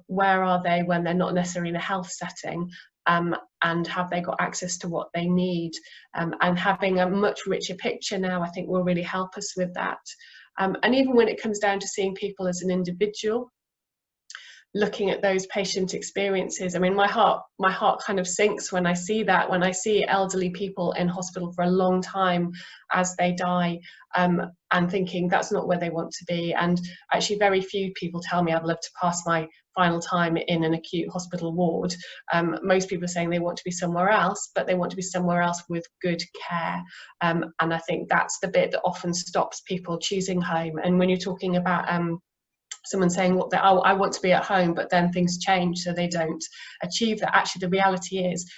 Where are they when they're not necessarily in a health setting? And have they got access to what they need? And having a much richer picture now, I think will really help us with that. And even when it comes down to seeing people as an individual, looking at those patient experiences, I mean, my heart kind of sinks when I see that, when I see elderly people in hospital for a long time as they die, and thinking that's not where they want to be. And actually very few people tell me I'd love to pass my final time in an acute hospital ward. Most people are saying they want to be somewhere else, but they want to be somewhere else with good care. And I think that's the bit that often stops people choosing home. And when you're talking about someone saying, well, oh, I want to be at home, but then things change so they don't achieve that. Actually, the reality is,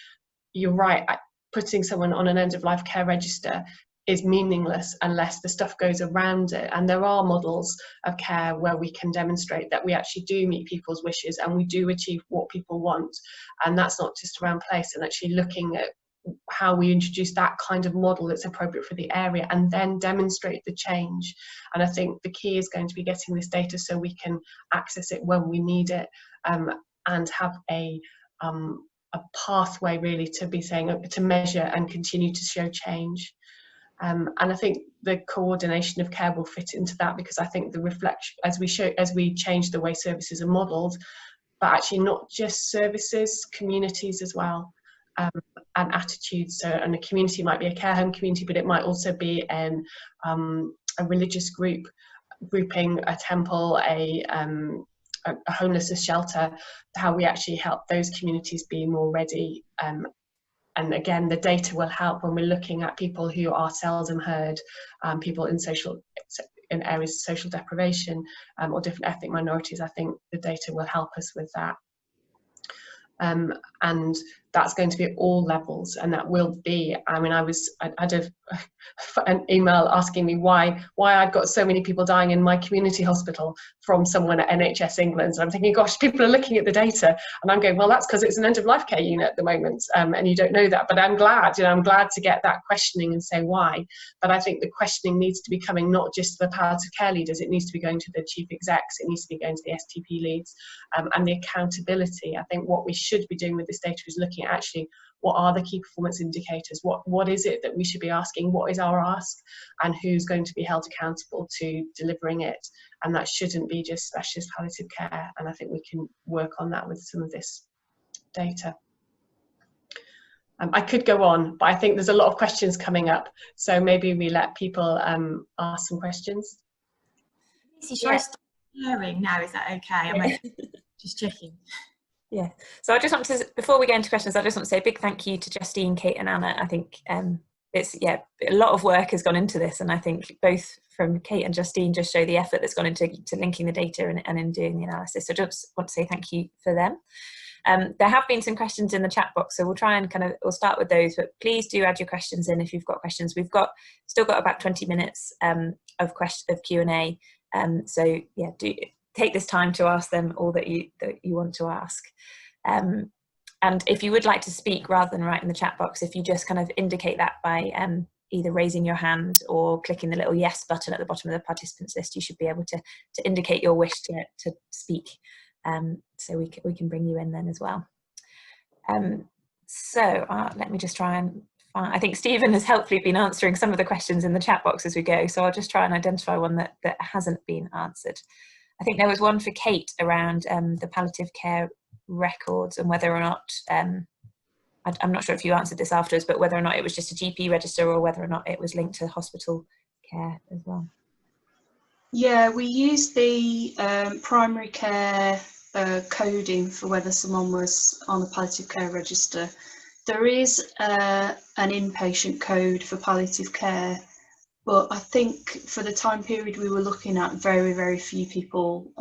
you're right, putting someone on an end-of-life care register is meaningless unless the stuff goes around it. And there are models of care where we can demonstrate that we actually do meet people's wishes and we do achieve what people want. And that's not just around place, and actually looking at how we introduce that kind of model that's appropriate for the area and then demonstrate the change. And I think the key is going to be getting this data so we can access it when we need it, and have a pathway really to be saying, to measure and continue to show change. And I think the coordination of care will fit into that, because I think the reflection, as we change the way services are modelled, but actually not just services, communities as well. And attitudes. So, and a community might be a care home community, but it might also be a religious grouping, a temple, a homelessness shelter. How we actually help those communities be more ready. And again, the data will help when we're looking at people who are seldom heard, people in areas of social deprivation, or different ethnic minorities. I think the data will help us with that. And that's going to be at all levels, and that will be, I mean, I had an email asking me why I've got so many people dying in my community hospital from someone at NHS England. And I'm thinking, gosh, people are looking at the data, and I'm going, well, that's because it's an end-of-life care unit at the moment, and you don't know that. But I'm glad, I'm glad to get that questioning and say why. But I think the questioning needs to be coming not just to the palliative care leaders, it needs to be going to the chief execs, it needs to be going to the STP leads, and the accountability. I think what we should be doing with this data is looking at actually what are the key performance indicators, what is it that we should be asking, what is our ask, and who's going to be held accountable to delivering it. And that shouldn't be just specialist palliative care, and I think we can work on that with some of this data. I could go on, but I think there's a lot of questions coming up, so maybe we let people ask some questions. Should I start sharing now? Is that okay? Am I just checking? Yeah, so I just want to, before we go into questions, I just want to say a big thank you to Justine, Kate and Anna. I think it's, a lot of work has gone into this, and I think both from Kate and Justine just show the effort that's gone into linking the data and in doing the analysis. So just want to say thank you for them. There have been some questions in the chat box, so we'll try and we'll start with those, but please do add your questions in if you've got questions. We've still got about 20 minutes of Q&A, so yeah, do take this time to ask them all that you want to ask. And if you would like to speak rather than write in the chat box, if you just indicate that by either raising your hand or clicking the little yes button at the bottom of the participants list, you should be able to indicate your wish to speak, so we can bring you in then as well. So let me just try and find, I think Stephen has helpfully been answering some of the questions in the chat box as we go, so I'll just try and identify one that hasn't been answered. I think there was one for Kate around the palliative care records and whether or not, I'm not sure if you answered this afterwards, but whether or not it was just a GP register or whether or not it was linked to hospital care as well. Yeah, we use the primary care coding for whether someone was on a palliative care register. There is an inpatient code for palliative care, but I think for the time period we were looking at, very, very few people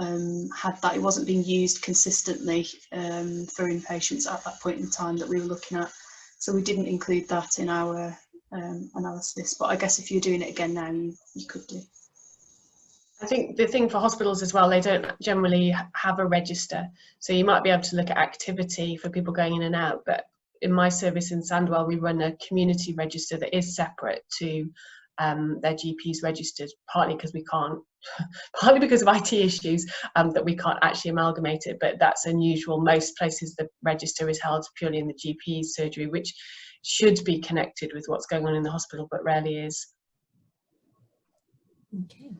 had that. It wasn't being used consistently for inpatients at that point in time that we were looking at. So we didn't include that in our analysis. But I guess if you're doing it again now, you could do. I think the thing for hospitals as well, they don't generally have a register. So you might be able to look at activity for people going in and out. But in my service in Sandwell, we run a community register that is separate to their GPs registered, partly because we can't, partly because of IT issues, that we can't actually amalgamate it, but that's unusual. Most places the register is held purely in the GP's surgery, which should be connected with what's going on in the hospital, but rarely is. Okay.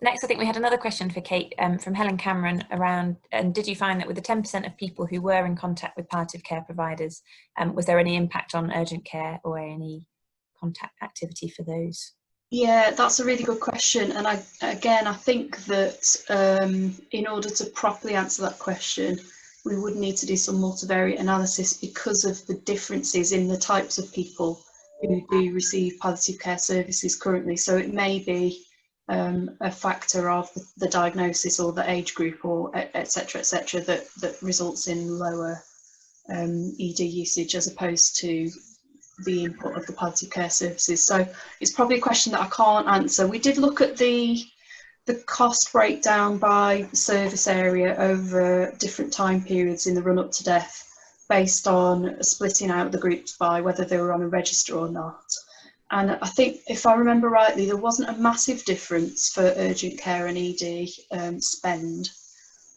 Next, I think we had another question for Kate from Helen Cameron around, did you find that with the 10% of people who were in contact with palliative care providers, was there any impact on urgent care or any contact activity for those? Yeah, that's a really good question, and I think that in order to properly answer that question, we would need to do some multivariate analysis because of the differences in the types of people who do receive palliative care services currently. So it may be a factor of the diagnosis or the age group or etc that results in lower ED usage as opposed to the input of the palliative care services. So it's probably a question that I can't answer. We did look at the cost breakdown by service area over different time periods in the run up to death, based on splitting out the groups by whether they were on a register or not. And I think, if I remember rightly, there wasn't a massive difference for urgent care and ED spend,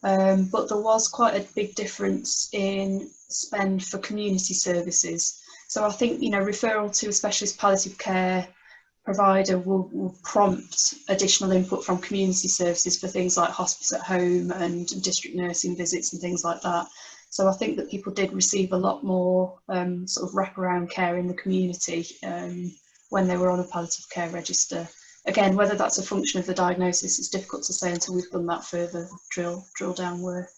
but there was quite a big difference in spend for community services. So I think, referral to a specialist palliative care provider will prompt additional input from community services for things like hospice at home and district nursing visits and things like that. So I think that people did receive a lot more sort of wraparound care in the community when they were on a palliative care register. Again, whether that's a function of the diagnosis, it's difficult to say until we've done that further drill down work.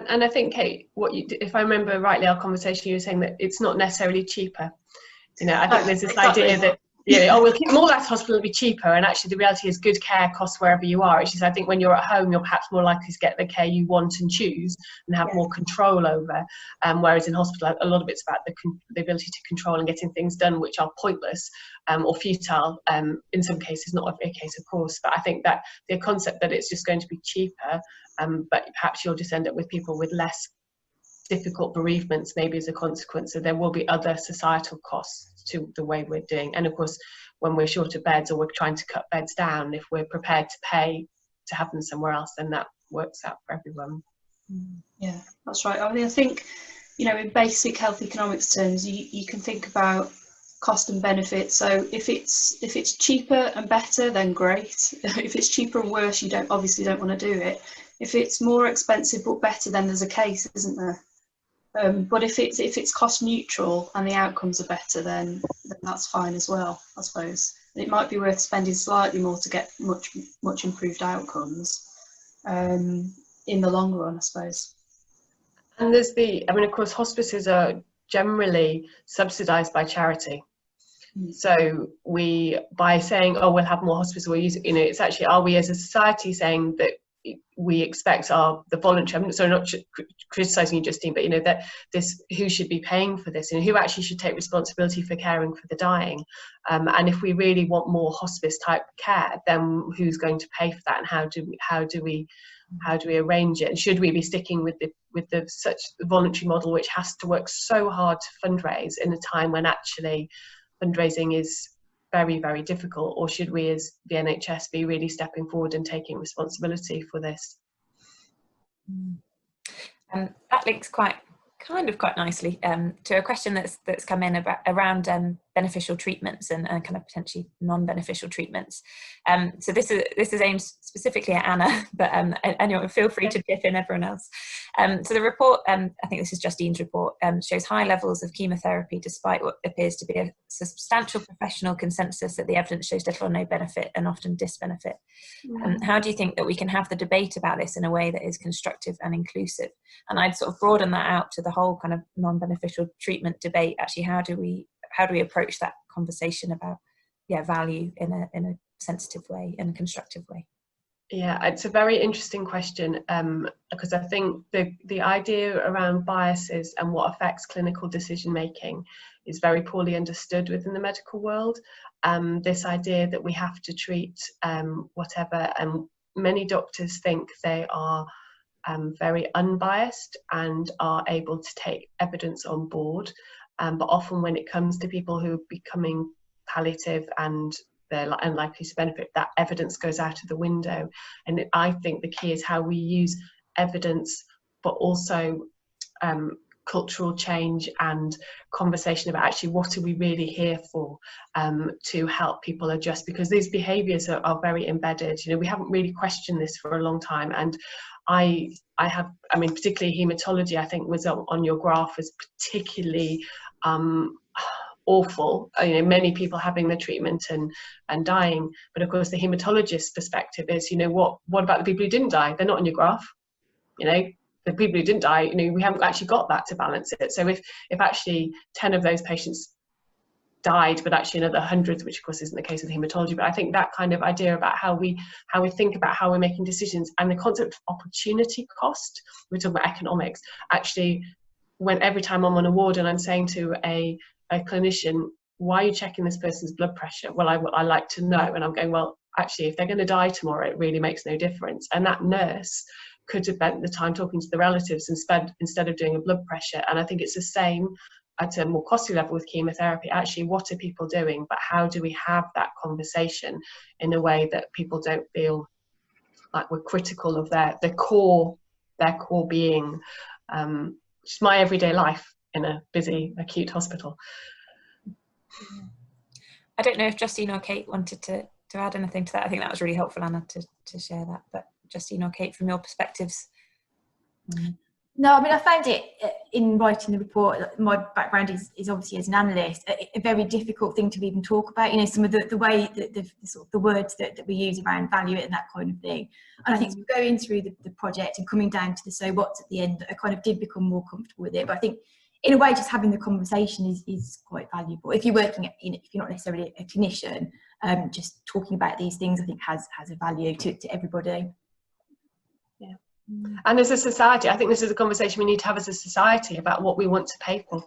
And I think, Kate, if I remember rightly, our conversation, you were saying that it's not necessarily cheaper. I think there's this idea that oh, we'll keep them all out of hospital, it'll be cheaper. And actually the reality is good care costs wherever you are. It's just, I think when you're at home, you're perhaps more likely to get the care you want and choose and have more control over. Whereas in hospital, a lot of it's about the ability to control and getting things done which are pointless or futile. In some cases, not every case, of course, but I think that the concept that it's just going to be cheaper, but perhaps you'll just end up with people with less difficult bereavements maybe as a consequence. So there will be other societal costs to the way we're doing. And of course, when we're short of beds or we're trying to cut beds down, if we're prepared to pay to have them somewhere else, then that works out for everyone. Yeah, that's right. I mean, I think, you know, in basic health economics terms, you can think about cost and benefit. So if it's cheaper and better, then great. If it's cheaper and worse, you obviously don't want to do it. If it's more expensive but better, then there's a case, isn't there? But if it's cost neutral and the outcomes are better, then that's fine as well, I suppose. And it might be worth spending slightly more to get much improved outcomes in the long run, I suppose. And there's of course, hospices are generally subsidised by charity. So by saying, oh, we'll have more hospices, we'll use it, you know, it's actually, are we as a society saying that we expect the voluntary, so not criticising you, Justine, but you know, that who should be paying for this and who actually should take responsibility for caring for the dying, and if we really want more hospice type care, then who's going to pay for that, and how do we arrange it, and should we be sticking with the such voluntary model which has to work so hard to fundraise in a time when actually fundraising is very, very difficult, or should we as the NHS be really stepping forward and taking responsibility for this? That links quite nicely to a question that's come in around beneficial treatments and kind of potentially non-beneficial treatments. So this is aimed specifically at Anna, but and feel free to dip in, everyone else. So the report, I think this is Justine's report, shows high levels of chemotherapy despite what appears to be a substantial professional consensus that the evidence shows little or no benefit and often disbenefit. How do you think that we can have the debate about this in a way that is constructive and inclusive? And I'd sort of broaden that out to the whole kind of non-beneficial treatment debate. Actually, how do we approach that conversation about value in a sensitive way, in a constructive way? Yeah, it's a very interesting question, because I think the idea around biases and what affects clinical decision making is very poorly understood within the medical world. This idea that we have to treat whatever, and many doctors think they are very unbiased and are able to take evidence on board, but often when it comes to people who are becoming palliative and they're unlikely to benefit, that evidence goes out of the window. And I think the key is how we use evidence, but also cultural change and conversation about actually what are we really here for, to help people adjust, because these behaviours are very embedded. You know, we haven't really questioned this for a long time, and I mean, particularly haematology, I think was on your graph as particularly awful. You know, many people having the treatment and dying, but of course the haematologist's perspective is, you know, what about the people who didn't die? They're not on your graph. You know, the people who didn't die, you know, we haven't actually got that to balance it. So if actually 10 of those patients died, but actually another 100, which of course isn't the case with haematology, but I think that kind of idea about how we think about how we're making decisions, and the concept of opportunity cost, we're talking about economics, actually, when every time I'm on a ward and I'm saying to a clinician, why are you checking this person's blood pressure? Well, I like to know. And I'm going, well, actually, if they're going to die tomorrow, it really makes no difference. And that nurse could have spent the time talking to the relatives instead of doing a blood pressure. And I think it's the same at a more costly level with chemotherapy. Actually, what are people doing? But how do we have that conversation in a way that people don't feel like we're critical of their core being, which is my everyday life in a busy acute hospital. I don't know if Justine or Kate wanted to add anything to that. I think that was really helpful, Anna, to share that. But Justine or Kate, from your perspectives. No, I mean, I found it, in writing the report, my background is obviously as an analyst, a very difficult thing to even talk about, you know, some of the way that the sort of the words that we use around value it and that kind of thing. And I think going through the project and coming down to the so what's at the end, I kind of did become more comfortable with it. But I think in a way, just having the conversation is quite valuable. If you're working at, if you're not necessarily a clinician, just talking about these things, I think has a value to everybody. Yeah. And as a society, I think this is a conversation we need to have as a society about what we want to pay for.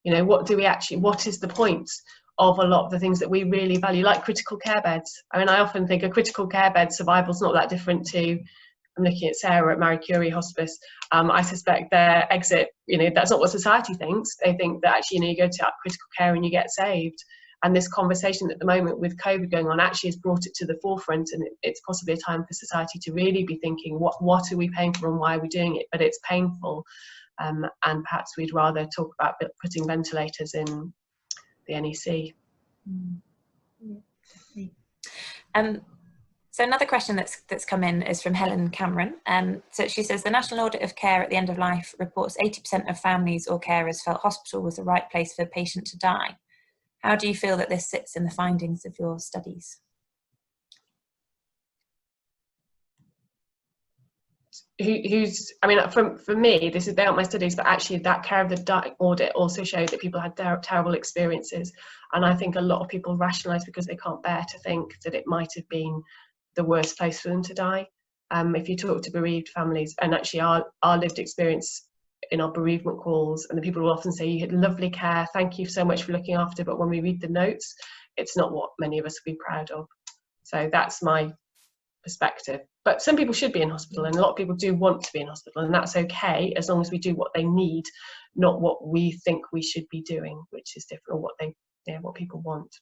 What is the point of a lot of the things that we really value, like critical care beds? I mean, I often think a critical care bed survival's not that different to, I'm looking at Sarah at Marie Curie Hospice. I suspect their exit, that's not what society thinks. They think that actually, you go to critical care and you get saved. And this conversation at the moment with COVID going on actually has brought it to the forefront, and it's possibly a time for society to really be thinking, what are we paying for and why are we doing it? But it's painful, and perhaps we'd rather talk about putting ventilators in the NEC. So another question that's come in is from Helen Cameron. So she says, the National Audit of Care at the End of Life reports 80% of families or carers felt hospital was the right place for a patient to die. How do you feel that this sits in the findings of your studies? For me, they aren't my studies, but actually that Care of the Die audit also showed that people had terrible experiences. And I think a lot of people rationalise because they can't bear to think that it might have been the worst place for them to die. If you talk to bereaved families, and actually our lived experience in our bereavement calls, and the people will often say, you had lovely care, thank you so much for looking after, but when we read the notes, it's not what many of us would be proud of. So that's my perspective. But some people should be in hospital, and a lot of people do want to be in hospital, and that's okay as long as we do what they need, not what we think we should be doing, which is different, or what people want.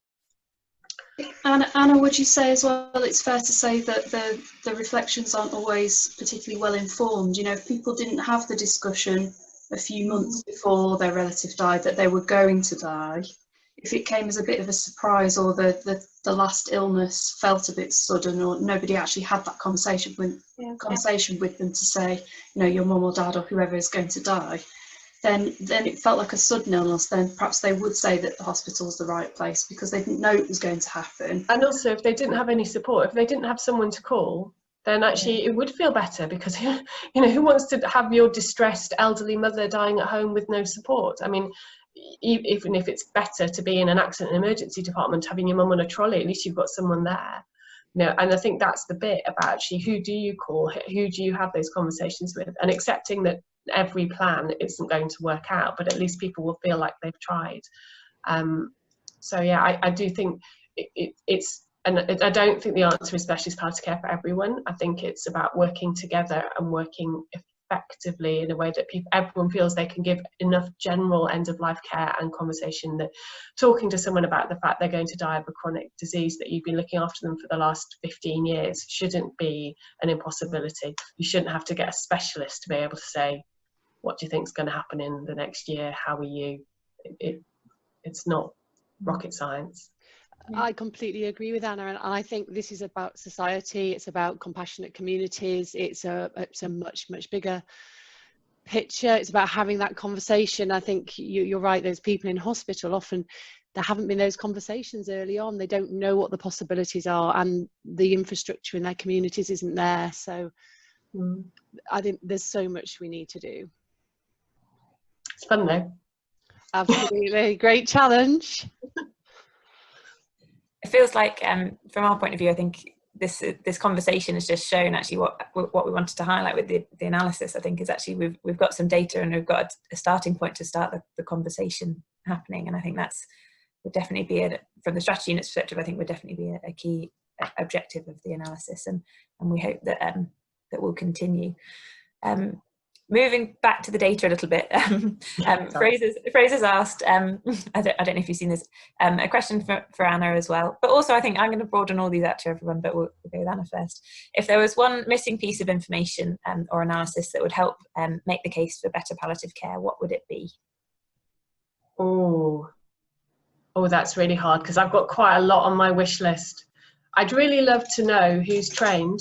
Anna, would you say as well it's fair to say that the reflections aren't always particularly well informed? If people didn't have the discussion a few months before their relative died that they were going to die, if it came as a bit of a surprise, or the last illness felt a bit sudden, or nobody actually had that conversation with them to say, your mum or dad or whoever is going to die, then it felt like a sudden illness, then perhaps they would say that the hospital's the right place because they didn't know it was going to happen. And also, if they didn't have any support, if they didn't have someone to call, then actually it would feel better, because who wants to have your distressed elderly mother dying at home with no support? I mean, even if it's better to be in an accident and emergency department, having your mum on a trolley, at least you've got someone there. And I think that's the bit about actually, who do you call, who do you have those conversations with, and accepting that every plan isn't going to work out, but at least people will feel like they've tried. So yeah, I do think it's, and I don't think the answer is specialist palliative care for everyone. I think it's about working together and working effectively in a way that everyone feels they can give enough general end of life care and conversation, that talking to someone about the fact they're going to die of a chronic disease that you've been looking after them for the last 15 years shouldn't be an impossibility. You shouldn't have to get a specialist to be able to say, what do you think is going to happen in the next year? How are you? It's not rocket science. I completely agree with Anna, and I think this is about society. It's about compassionate communities. It's a much bigger picture. It's about having that conversation. I think you're right. Those people in hospital, often there haven't been those conversations early on. They don't know what the possibilities are, and the infrastructure in their communities isn't there. So I think there's so much we need to do. It's fun though. Absolutely. Great challenge. It feels like, from our point of view, I think this conversation has just shown actually what we wanted to highlight with the analysis. I think is actually we've got some data, and we've got a starting point to start the conversation happening. And I think would definitely be from the strategy unit's perspective, I think would definitely be a key objective of the analysis, and we hope that that will continue. Moving back to the data a little bit, Fraser's asked, I don't know if you've seen this, a question for Anna as well, but also I think I'm going to broaden all these out to everyone, but we'll go with Anna first. If there was one missing piece of information or analysis that would help make the case for better palliative care, what would it be? Oh, that's really hard, because I've got quite a lot on my wish list. I'd really love to know who's trained.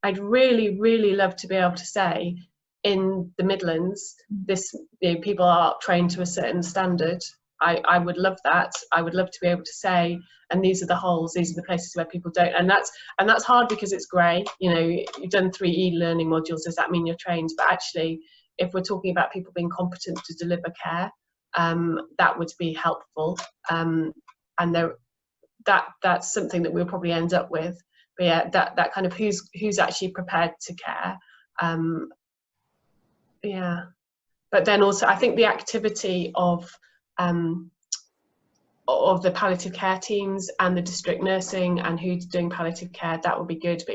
I'd really love to be able to say, in the Midlands, people are trained to a certain standard. I would love that. I would love to be able to say, and these are the holes, these are the places where people don't, and that's hard because it's grey. You've done 3 e-learning modules. Does that mean you're trained? But actually, if we're talking about people being competent to deliver care, that would be helpful. And that's something that we'll probably end up with. But yeah, that kind of who's actually prepared to care. Yeah, but then also I think the activity of the palliative care teams and the district nursing and who's doing palliative care, that would be good. But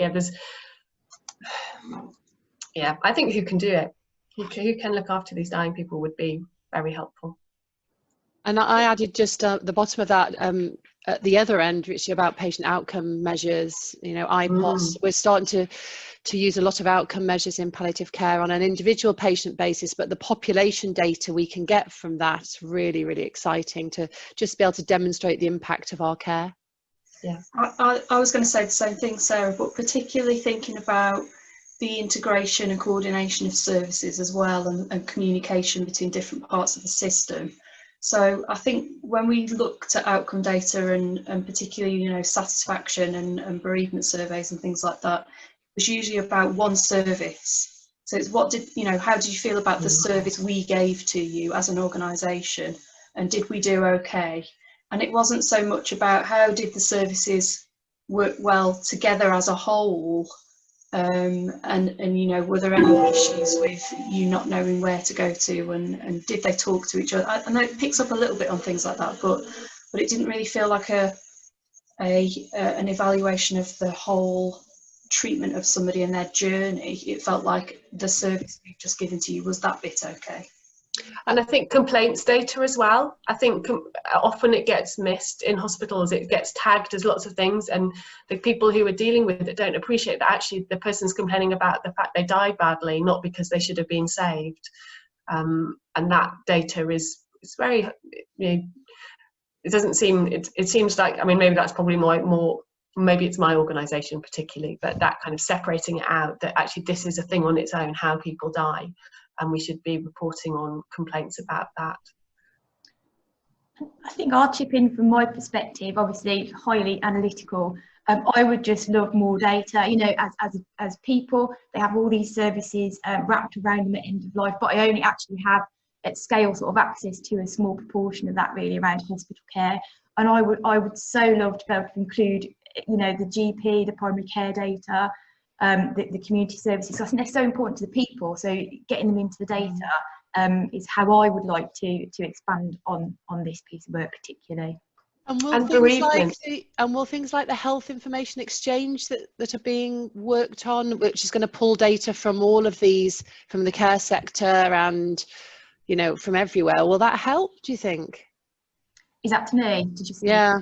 yeah, I think who can do it, who can look after these dying people would be very helpful. And I added just the bottom of that, at the other end, which is about patient outcome measures, you know, IPOS. We're starting to use a lot of outcome measures in palliative care on an individual patient basis, but the population data we can get from that's really, really exciting to just be able to demonstrate the impact of our care. Yeah, I was going to say the same thing, Sarah, but particularly thinking about the integration and coordination of services as well, and communication between different parts of the system. So I think when we looked at outcome data and particularly, you know, satisfaction and bereavement surveys and things like that, it was usually about one service. So it's how did you feel about the service we gave to you as an organisation, and did we do okay? And it wasn't so much about how did the services work well together as a whole, and you know, were there any issues with you not knowing where to go to, and did they talk to each other? I know it picks up a little bit on things like that, but it didn't really feel like an evaluation of the whole treatment of somebody and their journey. It felt like the service we've just given to you, was that bit okay? And I think complaints data as well. I think often it gets missed in hospitals. It gets tagged as lots of things, and the people who are dealing with it don't appreciate that actually the person's complaining about the fact they died badly, not because they should have been saved. And that data is very, you know, it doesn't seem, it seems like, I mean, maybe that's probably more maybe it's my organisation particularly, but that kind of separating it out, that actually this is a thing on its own, how people die. And we should be reporting on complaints about that. I think I'll chip in from my perspective, obviously highly analytical. I would just love more data. You know, as people, they have all these services wrapped around them at end of life, but I only actually have at scale sort of access to a small proportion of that really around hospital care. And I would so love to be able to include, you know, the GP, the primary care data, the community services. So I think they're so important to the people. So getting them into the data is how I would like to expand on this piece of work particularly. And will things like the health information exchange that are being worked on, which is going to pull data from all of these, from the care sector and, you know, from everywhere, will that help, do you think? Is that to me? Did you say? Yeah.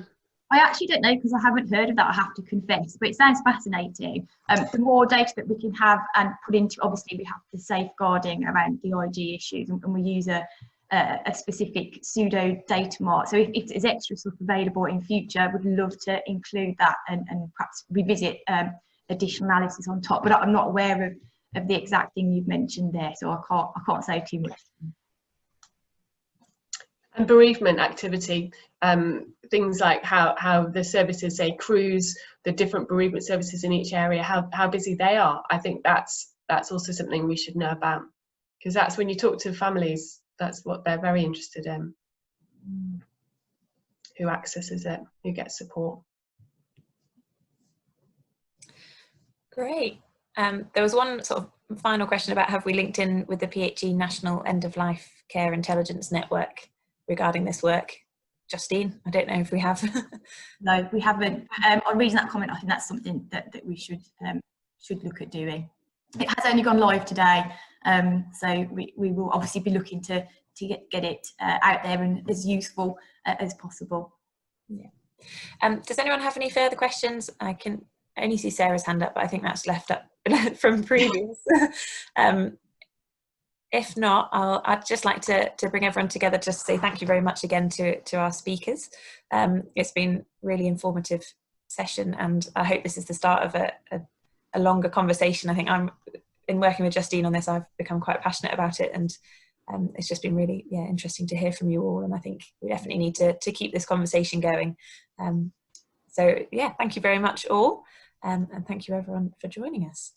I actually don't know, because I haven't heard of that, I have to confess, but it sounds fascinating. The more data that we can have and put into, obviously we have the safeguarding around the IG issues, and we use a specific pseudo data mark. So if there's extra stuff available in future, I would love to include that and perhaps revisit additional analysis on top, but I'm not aware of the exact thing you've mentioned there, so I can't say too much. And bereavement activity, things like how the services, say crews, the different bereavement services in each area, how busy they are. I think that's also something we should know about, because that's when you talk to families, that's what they're very interested in. Who accesses it, who gets support. Great. There was one sort of final question about have we linked in with the PHE National End of Life Care Intelligence Network regarding this work. Justine, I don't know if we have. No, we haven't. On reading that comment, I think that's something that we should look at doing. It has only gone live today, so we will obviously be looking to get it out there and as useful as possible. Yeah. Does anyone have any further questions? I can only see Sarah's hand up, but I think that's left up from previous. If not, I'd just like to bring everyone together just to say thank you very much again to our speakers. It's been a really informative session, and I hope this is the start of a longer conversation. I think in working with Justine on this, I've become quite passionate about it, and it's just been really interesting to hear from you all, and I think we definitely need to keep this conversation going. So yeah, thank you very much all, and thank you everyone for joining us.